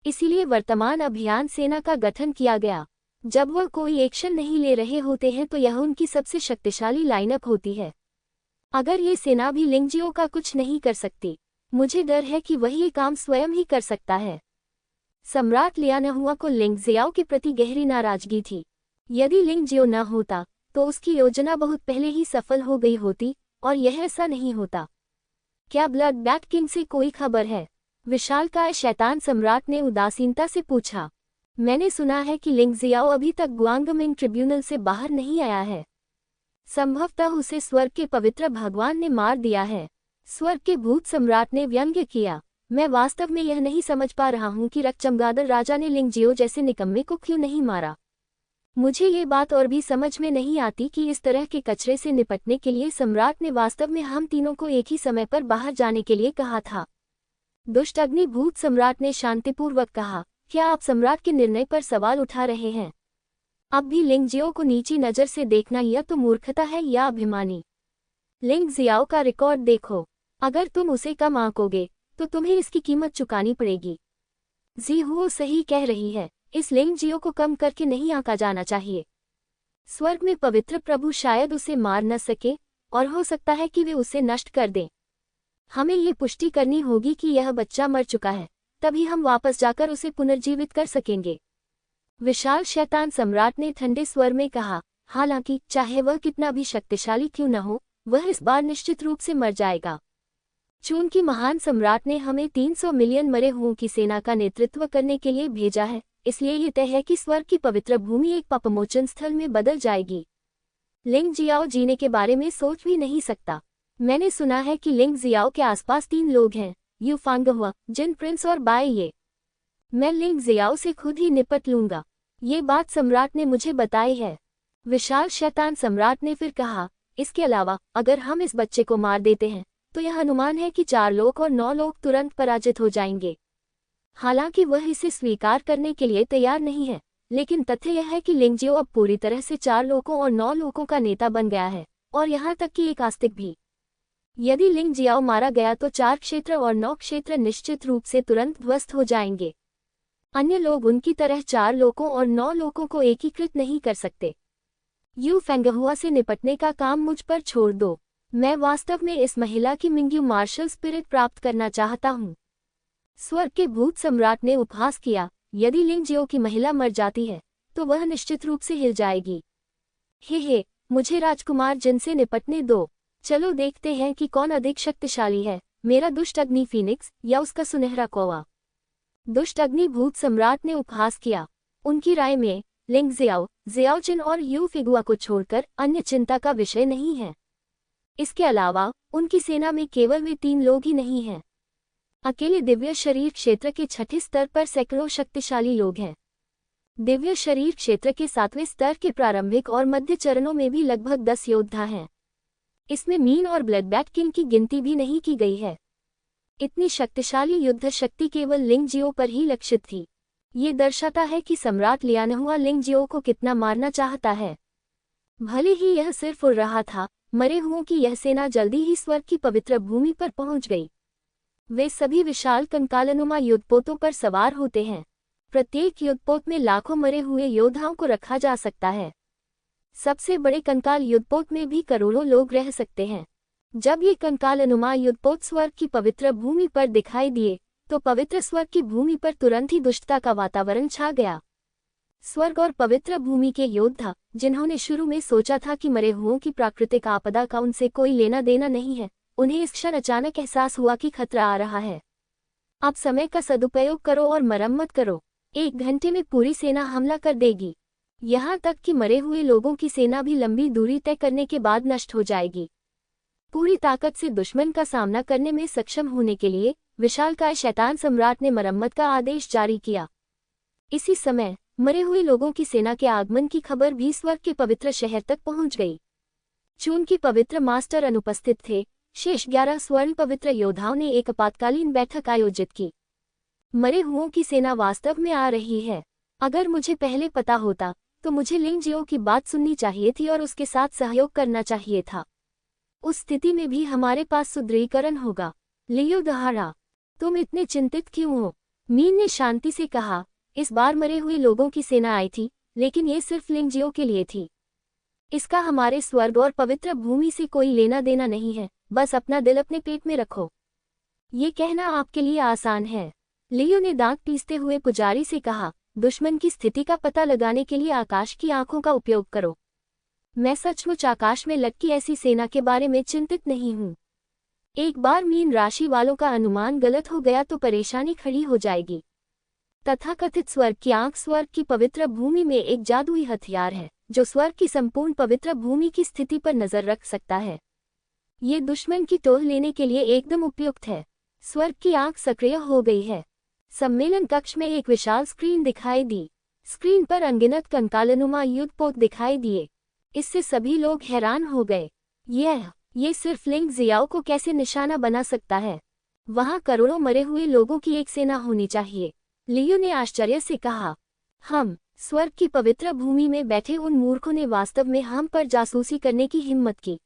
इसीलिए वर्तमान अभियान सेना का गठन किया गया। जब वह कोई एक्शन नहीं ले रहे होते हैं तो यह उनकी सबसे शक्तिशाली लाइनअप होती है। अगर ये सेना भी लिंगजियो का कुछ नहीं कर सकती, मुझे डर है कि वह ये काम स्वयं ही कर सकता है। सम्राट लियानहुआ को लिंगजियाओ के प्रति गहरी नाराजगी थी। यदि लिंगजियो न होता तो उसकी योजना बहुत पहले ही सफल हो गई होती, और यह ऐसा नहीं होता। क्या ब्लड बैट किंग से कोई खबर है? विशालकाय शैतान सम्राट ने उदासीनता से पूछा। मैंने सुना है कि लिंगजियाओ अभी तक गुआंगमिंग ट्रिब्यूनल से बाहर नहीं आया है। संभवतः उसे स्वर्ग के पवित्र भगवान ने मार दिया है। स्वर्ग के भूत सम्राट ने व्यंग्य किया। मैं वास्तव में यह नहीं समझ पा रहा हूँ कि रक्त चमगादड़ राजा ने लिंगजियो जैसे निकम्मे को क्यों नहीं मारा। मुझे ये बात और भी समझ में नहीं आती कि इस तरह के कचरे से निपटने के लिए सम्राट ने वास्तव में हम तीनों को एक ही समय पर बाहर जाने के लिए कहा था। दुष्ट अग्नि भूत सम्राट ने शांतिपूर्वक कहा, क्या आप सम्राट के निर्णय पर सवाल उठा रहे हैं? अब भी लिंगजियो को नीची नज़र से देखना या तो मूर्खता है या अभिमानी। लिंगजियाओ का रिकॉर्ड देखो। अगर तुम उसे कम आंकोगे तो तुम्हें इसकी कीमत चुकानी पड़ेगी। जीहुओ सही कह रही है, इस लिंगजियो को कम करके नहीं आंका जाना चाहिए। स्वर्ग में पवित्र प्रभु शायद उसे मार न सके, और हो सकता है कि वे उसे नष्ट कर दें। हमें ये पुष्टि करनी होगी कि यह बच्चा मर चुका है, तभी हम वापस जाकर उसे पुनर्जीवित कर सकेंगे। विशाल शैतान सम्राट ने ठंडे स्वर में कहा, हालांकि चाहे वह कितना भी शक्तिशाली क्यों न हो, वह इस बार निश्चित रूप से मर जाएगा। चून की महान सम्राट ने हमें 300 मिलियन मरे हुओं की सेना का नेतृत्व करने के लिए भेजा है, इसलिए ये तय है कि स्वर्ग की पवित्र भूमि एक पापमोचन स्थल में बदल जाएगी। लिंगजियाओ जीने के बारे में सोच भी नहीं सकता। मैंने सुना है कि लिंगजियाओ के आसपास 3 लोग हैं, यू फांगहुआ, जिन प्रिंस और बाय ये। मैं लिंगजियाओ से खुद ही निपट लूंगा। ये बात सम्राट ने मुझे बताई है। विशाल शैतान सम्राट ने फिर कहा, इसके अलावा अगर हम इस बच्चे को मार देते हैं तो यह अनुमान है कि 4 लोग और 9 लोग तुरंत पराजित हो जाएंगे। हालांकि वह इसे स्वीकार करने के लिए तैयार नहीं है, लेकिन तथ्य यह है कि लिंगजियो अब पूरी तरह से 4 लोगों और 9 लोगों का नेता बन गया है, और यहाँ तक कि एक आस्तिक भी। यदि लिंगजियाओ मारा गया तो 4 क्षेत्र और 9 क्षेत्र निश्चित रूप से तुरंत ध्वस्त हो जाएंगे। अन्य लोग उनकी तरह 4 लोगों और 9 लोगों को एकीकृत नहीं कर सकते। यू फेंगहुआ से निपटने का काम मुझ पर छोड़ दो। मैं वास्तव में इस महिला की मिंग्यू मार्शल स्पिरिट प्राप्त करना चाहता हूँ। स्वर्ग के भूत सम्राट ने उपहास किया, यदि लिंगजियो की महिला मर जाती है तो वह निश्चित रूप से हिल जाएगी। हे, मुझे राजकुमार जिन से निपटने दो। चलो देखते हैं कि कौन अधिक शक्तिशाली है, मेरा दुष्ट अग्नि फीनिक्स या उसका सुनहरा कौवा। दुष्ट अग्नि भूत सम्राट ने उपहास किया। उनकी राय में लिंगजियाओ, जियाओचिन और यू फिगुआ को छोड़कर अन्य चिंता का विषय नहीं है। इसके अलावा उनकी सेना में केवल वे 3 लोग ही नहीं हैं। अकेले दिव्य शरीर क्षेत्र के 6ठे स्तर पर सैकड़ों शक्तिशाली लोग हैं। दिव्य शरीर क्षेत्र के 7वें स्तर के प्रारंभिक और मध्य चरणों में भी लगभग 10 योद्धा हैं। इसमें मीन और ब्लड बैट किंग की गिनती भी नहीं की गई है। इतनी शक्तिशाली युद्ध शक्ति केवल लिंगजियो पर ही लक्षित थी। ये दर्शाता है कि सम्राट लियानहुआ लिंगजियो को कितना मारना चाहता है। भले ही यह सिर्फ उड़ रहा था, मरे हुओं की यह सेना जल्दी ही स्वर्ग की पवित्र भूमि पर पहुंच गई। वे सभी विशाल कंकालनुमा युद्धपोतों पर सवार होते हैं। प्रत्येक युद्धपोत में लाखों मरे हुए योद्धाओं को रखा जा सकता है। सबसे बड़े कंकाल युद्धपोत में भी करोड़ों लोग रह सकते हैं। जब ये कंकाल अनुमा युद्धपोत स्वर्ग की पवित्र भूमि पर दिखाई दिए, तो पवित्र स्वर्ग की भूमि पर तुरंत ही दुष्टता का वातावरण छा गया। स्वर्ग और पवित्र भूमि के योद्धा, जिन्होंने शुरू में सोचा था कि मरे हुओं की प्राकृतिक आपदा का उनसे कोई लेना देना नहीं है, उन्हें इस क्षण अचानक एहसास हुआ कि खतरा आ रहा है। अब समय का सदुपयोग करो और मरम्मत करो। 1 घंटे में पूरी सेना हमला कर देगी। यहाँ तक कि मरे हुए लोगों की सेना भी लंबी दूरी तय करने के बाद नष्ट हो जाएगी। पूरी ताकत से दुश्मन का सामना करने में सक्षम होने के लिए विशालकाय शैतान सम्राट ने मरम्मत का आदेश जारी किया। इसी समय मरे हुए लोगों की सेना के आगमन की खबर भी स्वर्ग के पवित्र शहर तक पहुंच गई। चूंकि पवित्र मास्टर अनुपस्थित थे, शेष 11 स्वर्ण पवित्र योद्धाओं ने एक आपातकालीन बैठक आयोजित की। मरे हुओं की सेना वास्तव में आ रही है। अगर मुझे पहले पता होता तो मुझे लिंगजियो की बात सुननी चाहिए थी और उसके साथ सहयोग करना चाहिए था। उस स्थिति में भी हमारे पास सुदृढ़ीकरण होगा। लियो दहाड़ा, तुम इतने चिंतित क्यों हो? मीन ने शांति से कहा, इस बार मरे हुए लोगों की सेना आई थी, लेकिन ये सिर्फ लिंगजियो के लिए थी। इसका हमारे स्वर्ग और पवित्र भूमि से कोई लेना देना नहीं है। बस अपना दिल अपने पेट में रखो। ये कहना आपके लिए आसान है। लियो ने दांत पीसते हुए पुजारी से कहा, दुश्मन की स्थिति का पता लगाने के लिए आकाश की आंखों का उपयोग करो। मैं सचमुच आकाश में लटकी ऐसी सेना के बारे में चिंतित नहीं हूँ। एक बार मीन राशि वालों का अनुमान गलत हो गया तो परेशानी खड़ी हो जाएगी। तथाकथित स्वर्ग की आंख स्वर्ग की पवित्र भूमि में एक जादुई हथियार है, जो स्वर्ग की संपूर्ण पवित्र भूमि की स्थिति पर नजर रख सकता है। ये दुश्मन की टोल लेने के लिए एकदम उपयुक्त है। स्वर्ग की आंख सक्रिय हो गई है। सम्मेलन कक्ष में एक विशाल स्क्रीन दिखाई दी। स्क्रीन पर अनगिनत कंकालनुमा युद्धपोत दिखाई दिए। इससे सभी लोग हैरान हो गए। ये सिर्फ लिंग जियाओ को कैसे निशाना बना सकता है? वहां करोड़ों मरे हुए लोगों की एक सेना होनी चाहिए। लियो ने आश्चर्य से कहा, हम स्वर्ग की पवित्र भूमि में बैठे उन मूर्खों ने वास्तव में हम पर जासूसी करने की हिम्मत की।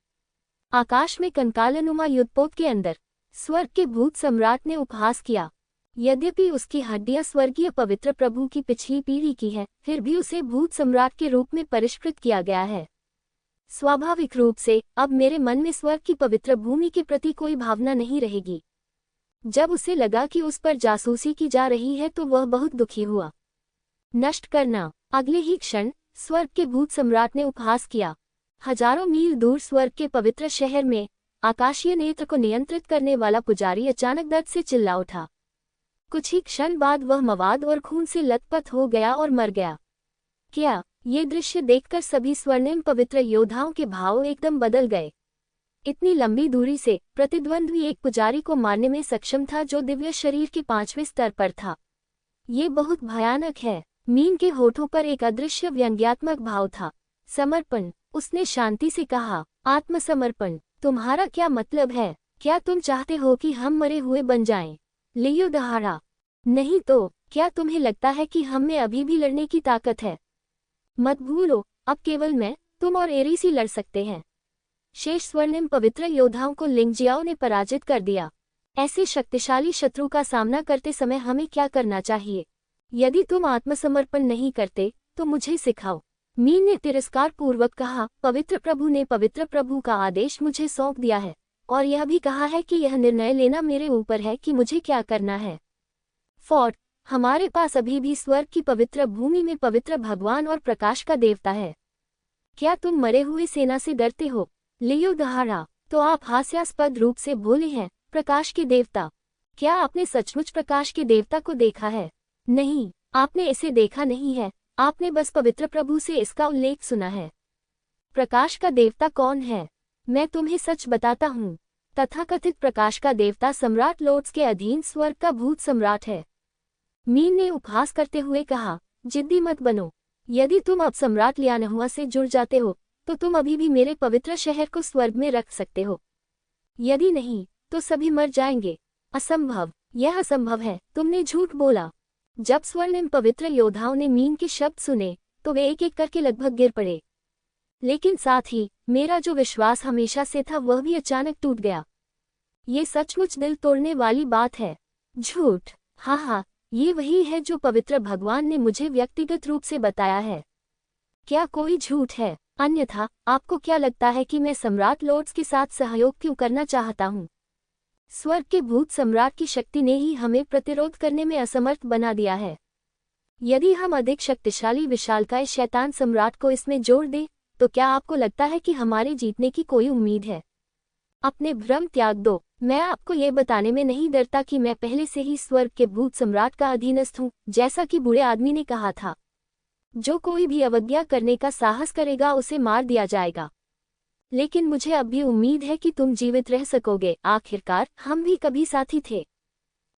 आकाश में कंकालनुमा युद्धपोत के अंदर स्वर्ग के भूत सम्राट ने उपहास किया। यद्यपि उसकी हड्डियां स्वर्गीय पवित्र प्रभु की पिछली पीढ़ी की है, फिर भी उसे भूत सम्राट के रूप में परिष्कृत किया गया है। स्वाभाविक रूप से अब मेरे मन में स्वर्ग की पवित्र भूमि के प्रति कोई भावना नहीं रहेगी। जब उसे लगा कि उस पर जासूसी की जा रही है तो वह बहुत दुखी हुआ। नष्ट करना। अगले ही क्षण स्वर्ग के भूत सम्राट ने उपहास किया। हजारों मील दूर स्वर्ग के पवित्र शहर में आकाशीय नेत्र को नियंत्रित करने वाला पुजारी अचानक दर्द से चिल्ला उठा। कुछ ही क्षण बाद वह मवाद और खून से लथपथ हो गया और मर गया। क्या ये दृश्य देखकर सभी स्वर्णिम पवित्र योद्धाओं के भाव एकदम बदल गए। इतनी लंबी दूरी से प्रतिद्वंद्वी एक पुजारी को मारने में सक्षम था जो दिव्य शरीर के 5वें स्तर पर था। ये बहुत भयानक है। मीन के होठों पर एक अदृश्य व्यंग्यात्मक भाव था। समर्पण, उसने शांति से कहा, आत्मसमर्पण। तुम्हारा क्या मतलब है? क्या तुम चाहते हो कि हम मरे हुए बन जाएं? लियो दहाड़ा, नहीं तो क्या तुम्हें लगता है कि हम में अभी भी लड़ने की ताकत है? मत भूलो, अब केवल मैं, तुम और एरिस ही लड़ सकते हैं। शेष स्वर्णिम पवित्र योद्धाओं को लिंगजियाओ ने पराजित कर दिया। ऐसे शक्तिशाली शत्रु का सामना करते समय हमें क्या करना चाहिए? यदि तुम आत्मसमर्पण नहीं करते तो मुझे सिखाओ। मीन ने तिरस्कार पूर्वक कहा, पवित्र प्रभु ने पवित्र प्रभु का आदेश मुझे सौंप दिया है और यह भी कहा है कि यह निर्णय लेना मेरे ऊपर है कि मुझे क्या करना है। फोर्ट, हमारे पास अभी भी स्वर्ग की पवित्र भूमि में पवित्र भगवान और प्रकाश का देवता है। क्या तुम मरे हुए सेना से डरते हो? लियो दहाड़ा, तो आप हास्यास्पद रूप से बोले हैं, प्रकाश के देवता। क्या आपने सचमुच प्रकाश के देवता को देखा है? नहीं, आपने इसे देखा नहीं है, आपने बस पवित्र प्रभु से इसका उल्लेख सुना है। प्रकाश का देवता कौन है? मैं तुम्हें सच बताता हूँ। तथाकथित प्रकाश का देवता सम्राट लोर्ड्स के अधीन स्वर्ग का भूत सम्राट है। मीन ने उपहास करते हुए कहा, जिद्दी मत बनो। यदि तुम अब सम्राट लियानहुआ से जुड़ जाते हो तो तुम अभी भी मेरे पवित्र शहर को स्वर्ग में रख सकते हो। यदि नहीं तो सभी मर जाएंगे। असंभव, यह असंभव है, तुमने झूठ बोला। जब स्वर्णिम पवित्र योद्धाओं ने मीन के शब्द सुने तो वे एक एक करके लगभग गिर पड़े। लेकिन साथ ही मेरा जो विश्वास हमेशा से था वह भी अचानक टूट गया। ये सचमुच दिल तोड़ने वाली बात है। झूठ, हाँ, ये वही है जो पवित्र भगवान ने मुझे व्यक्तिगत रूप से बताया है। क्या कोई झूठ है? अन्यथा आपको क्या लगता है कि मैं सम्राट लॉर्ड्स के साथ सहयोग क्यों करना चाहता हूँ? स्वर्ग के भूत सम्राट की शक्ति ने ही हमें प्रतिरोध करने में असमर्थ बना दिया है। यदि हम अधिक शक्तिशाली विशालकाय शैतान सम्राट को इसमें जोड़ दें, तो क्या आपको लगता है कि हमारे जीतने की कोई उम्मीद है? अपने भ्रम त्याग दो। मैं आपको ये बताने में नहीं डरता कि मैं पहले से ही स्वर्ग के भूत सम्राट का अधीनस्थ हूँ, जैसा कि बूढ़े आदमी ने कहा था। जो कोई भी अवज्ञा करने का साहस करेगा उसे मार दिया जाएगा। लेकिन मुझे अब भी उम्मीद है कि तुम जीवित रह सकोगे। आखिरकार हम भी कभी साथी थे।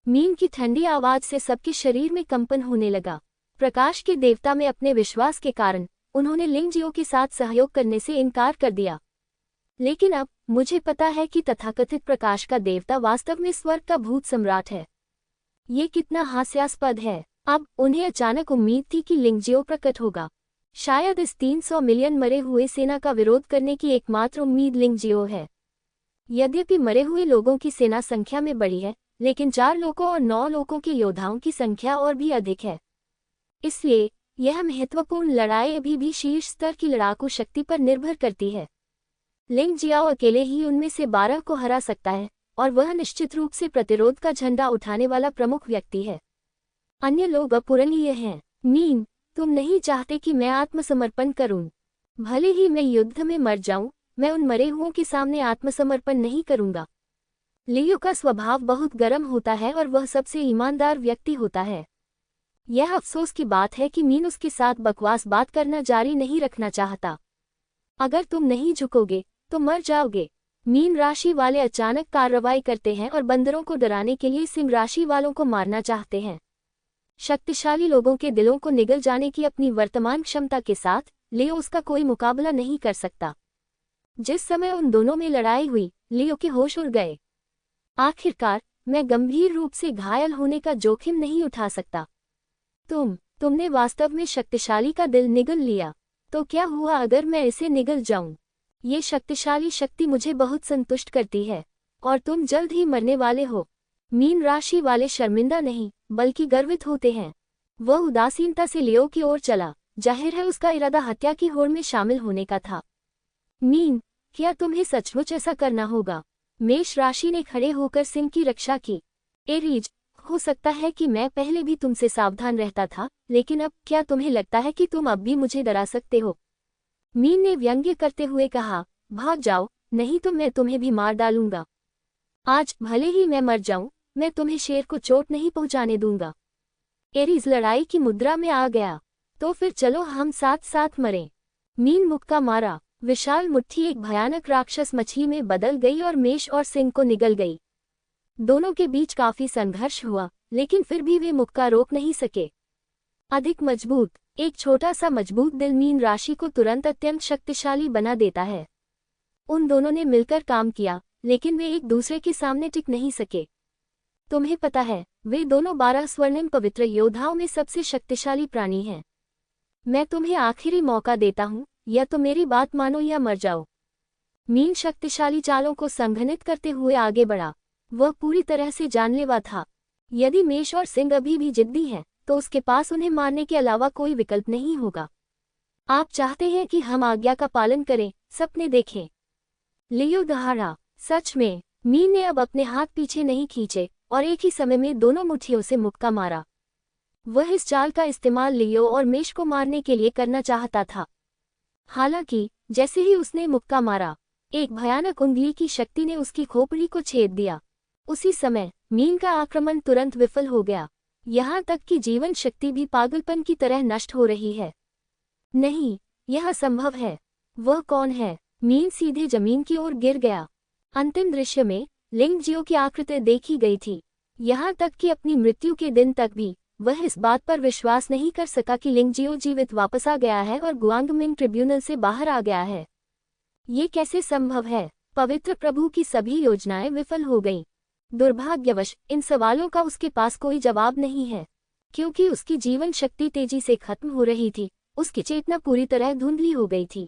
मीन की ठंडी आवाज से सबके शरीर में कंपन होने लगा। प्रकाश के देवता में अपने विश्वास के कारण उन्होंने लिंगजियो के साथ सहयोग करने से इनकार कर दिया। लेकिन अब मुझे पता है कि तथाकथित प्रकाश का देवता वास्तव में स्वर्ग का भूत सम्राट है। ये कितना हास्यास्पद है। अब उन्हें अचानक उम्मीद थी कि लिंगजियो प्रकट होगा। शायद इस 300 मिलियन मरे हुए सेना का विरोध करने की एकमात्र उम्मीद लिंगजियो है। यद्यपि मरे हुए लोगों की सेना संख्या में बढ़ी है, लेकिन 4 लोगों और 9 लोगों के योद्धाओं की संख्या और भी अधिक है। इसलिए यह महत्वपूर्ण लड़ाई अभी भी शीर्ष स्तर की लड़ाकू शक्ति पर निर्भर करती है। लिंगजियाओ अकेले ही उनमें से 12 को हरा सकता है, और वह निश्चित रूप से प्रतिरोध का झंडा उठाने वाला प्रमुख व्यक्ति है। अन्य लोग अपूरणीय हैं। मीन, तुम नहीं चाहते कि मैं आत्मसमर्पण करूं। भले ही मैं युद्ध में मर जाऊं, मैं उन मरे हुओं के सामने आत्मसमर्पण नहीं करूंगा। लियो का स्वभाव बहुत गर्म होता है और वह सबसे ईमानदार व्यक्ति होता है। यह अफसोस की बात है कि मीन उसके साथ बकवास बात करना जारी नहीं रखना चाहता। अगर तुम नहीं झुकोगे तो मर जाओगे। मीन राशि वाले अचानक कार्रवाई करते हैं और बंदरों को डराने के लिए सिंह राशि वालों को मारना चाहते हैं। शक्तिशाली लोगों के दिलों को निगल जाने की अपनी वर्तमान क्षमता के साथ लियो उसका कोई मुकाबला नहीं कर सकता। जिस समय उन दोनों में लड़ाई हुई, लियो के होश उड़ गए। आखिरकार मैं गंभीर रूप से घायल होने का जोखिम नहीं उठा सकता। तुमने वास्तव में शक्तिशाली का दिल निगल लिया। तो क्या हुआ अगर मैं इसे निगल जाऊं? ये शक्तिशाली शक्ति मुझे बहुत संतुष्ट करती है, और तुम जल्द ही मरने वाले हो। मीन राशि वाले शर्मिंदा नहीं, बल्कि गर्वित होते हैं। वह उदासीनता से लियो की ओर चला। जाहिर है उसका इरादा हत्या की होड़ में शामिल होने का था। मीन, क्या तुम्हें सचमुच ऐसा करना होगा? मेष राशि ने खड़े होकर सिंह की रक्षा की। एरीज, हो सकता है कि मैं पहले भी तुमसे सावधान रहता था, लेकिन अब क्या तुम्हें लगता है कि तुम अब भी मुझे डरा सकते हो? मीन ने व्यंग्य करते हुए कहा, भाग जाओ, नहीं तो मैं तुम्हें भी मार डालूंगा। आज भले ही मैं मर जाऊं, मैं तुम्हें शेर को चोट नहीं पहुंचाने दूंगा। एरीज लड़ाई की मुद्रा में आ गया। तो फिर चलो हम साथ साथ मरें। मीन मुक्का मारा। विशाल मुट्ठी एक भयानक राक्षस मछली में बदल गई और मेष और सिंह को निगल गई। दोनों के बीच काफी संघर्ष हुआ, लेकिन फिर भी वे मुक्का रोक नहीं सके। अधिक मजबूत, एक छोटा सा मजबूत दिल मीन राशि को तुरंत अत्यंत शक्तिशाली बना देता है। उन दोनों ने मिलकर काम किया, लेकिन वे एक दूसरे के सामने टिक नहीं सके। तुम्हें पता है, वे दोनों 12 स्वर्णिम पवित्र योद्धाओं में सबसे शक्तिशाली प्राणी हैं। मैं तुम्हें आखिरी मौका देता हूँ, या तो मेरी बात मानो या मर जाओ। मीन शक्तिशाली चालों को संघनित करते हुए आगे बढ़ा। वह पूरी तरह से जानलेवा था। यदि मेष और सिंह अभी भी जिद्दी हैं, तो उसके पास उन्हें मारने के अलावा कोई विकल्प नहीं होगा। आप चाहते हैं कि हम आज्ञा का पालन करें, सपने देखें। लियो दहाड़ा। सच में, मीन ने अब अपने हाथ पीछे नहीं खींचे और एक ही समय में दोनों मुट्ठियों से मुक्का मारा। वह इस चाल का इस्तेमाल लियो और मेष को मारने के लिए करना चाहता था। हालांकि जैसे ही उसने मुक्का मारा, एक भयानक उंगली की शक्ति ने उसकी खोपड़ी को छेद दिया। उसी समय मीन का आक्रमण तुरंत विफल हो गया। यहाँ तक कि जीवन शक्ति भी पागलपन की तरह नष्ट हो रही है। नहीं, यह असंभव है। वह कौन है? मीन सीधे जमीन की ओर गिर गया। अंतिम दृश्य में लिंगजियो की आकृति देखी गई थी। यहाँ तक कि अपनी मृत्यु के दिन तक भी वह इस बात पर विश्वास नहीं कर सका कि लिंगजियो जीवित वापस आ गया है और गुआंगमिंग ट्रिब्यूनल से बाहर आ गया है। ये कैसे संभव है? पवित्र प्रभु की सभी योजनाएं विफल हो गईं। दुर्भाग्यवश इन सवालों का उसके पास कोई जवाब नहीं है, क्योंकि उसकी जीवन शक्ति तेजी से खत्म हो रही थी। उसकी चेतना पूरी तरह धुंधली हो गई थी।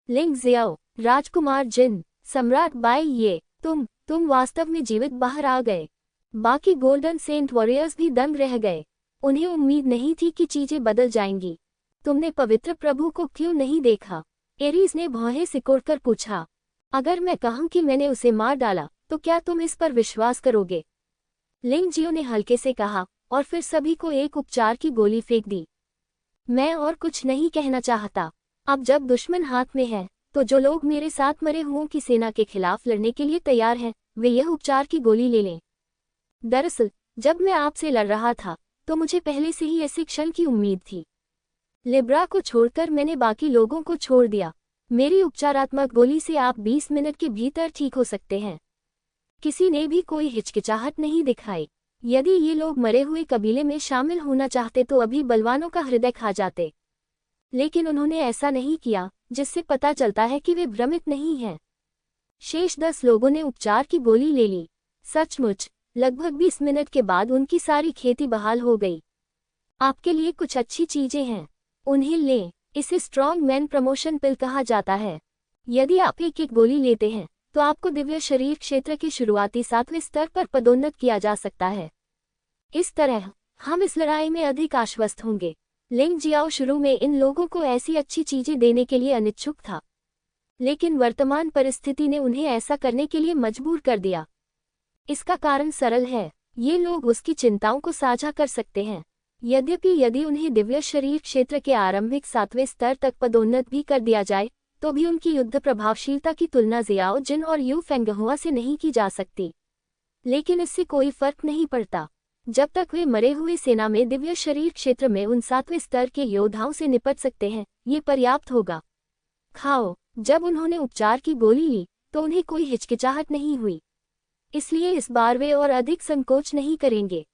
लिंगजियो, राजकुमार जिन, सम्राट बाई ये, तुम वास्तव में जीवित बाहर आ गए। बाकी गोल्डन सेंट वॉरियर्स भी दंग रह गए। उन्हें उम्मीद नहीं थी कि चीजें बदल जाएंगी। तुमने पवित्र प्रभु को क्यों नहीं देखा? एरीज ने भौहें सिकोड़कर पूछा, अगर मैं कहूं कि मैंने उसे मार डाला तो क्या तुम इस पर विश्वास करोगे? लिंग जियो ने हल्के से कहा, और फिर सभी को एक उपचार की गोली फेंक दी। मैं और कुछ नहीं कहना चाहता। अब जब दुश्मन हाथ में है तो जो लोग मेरे साथ मरे हुओं की सेना के खिलाफ लड़ने के लिए तैयार हैं वे यह उपचार की गोली ले लें। दरअसल जब मैं आपसे लड़ रहा था तो मुझे पहले से ही ऐसे क्षण की उम्मीद थी। लिब्रा को छोड़कर मैंने बाकी लोगों को छोड़ दिया। मेरी उपचारात्मक गोली से आप 20 मिनट के भीतर ठीक हो सकते हैं। किसी ने भी कोई हिचकिचाहट नहीं दिखाई। यदि ये लोग मरे हुए कबीले में शामिल होना चाहते तो अभी बलवानों का हृदय खा जाते, लेकिन उन्होंने ऐसा नहीं किया, जिससे पता चलता है कि वे भ्रमित नहीं हैं। शेष 10 लोगों ने उपचार की गोली ले ली। सचमुच लगभग 20 मिनट के बाद उनकी सारी खेती बहाल हो गई। आपके लिए कुछ अच्छी चीजें हैं, उन्हें लें। इसे स्ट्रॉन्ग मैन प्रमोशन पिल कहा जाता है। यदि आप एक गोली लेते हैं तो आपको दिव्य शरीर क्षेत्र के शुरुआती 7वें स्तर पर पदोन्नत किया जा सकता है। इस तरह हम इस लड़ाई में अधिक आश्वस्त होंगे। लिंग जियाओ शुरू में इन लोगों को ऐसी अच्छी चीजें देने के लिए अनिच्छुक था, लेकिन वर्तमान परिस्थिति ने उन्हें ऐसा करने के लिए मजबूर कर दिया। इसका कारण सरल है, ये लोग उसकी चिंताओं को साझा कर सकते हैं। यद्यपि यदि उन्हें दिव्य शरीर क्षेत्र के आरंभिक 7वें स्तर तक पदोन्नत भी कर दिया जाए तो भी उनकी युद्ध प्रभावशीलता की तुलना जियाओ जिन और यू फेंगहुआ से नहीं की जा सकती। लेकिन इससे कोई फर्क नहीं पड़ता। जब तक वे मरे हुए सेना में दिव्य शरीर क्षेत्र में उन 7वें स्तर के योद्धाओं से निपट सकते हैं, ये पर्याप्त होगा। खाओ। जब उन्होंने उपचार की गोली ली तो उन्हें कोई हिचकिचाहट नहीं हुई, इसलिए इस बार वे और अधिक संकोच नहीं करेंगे।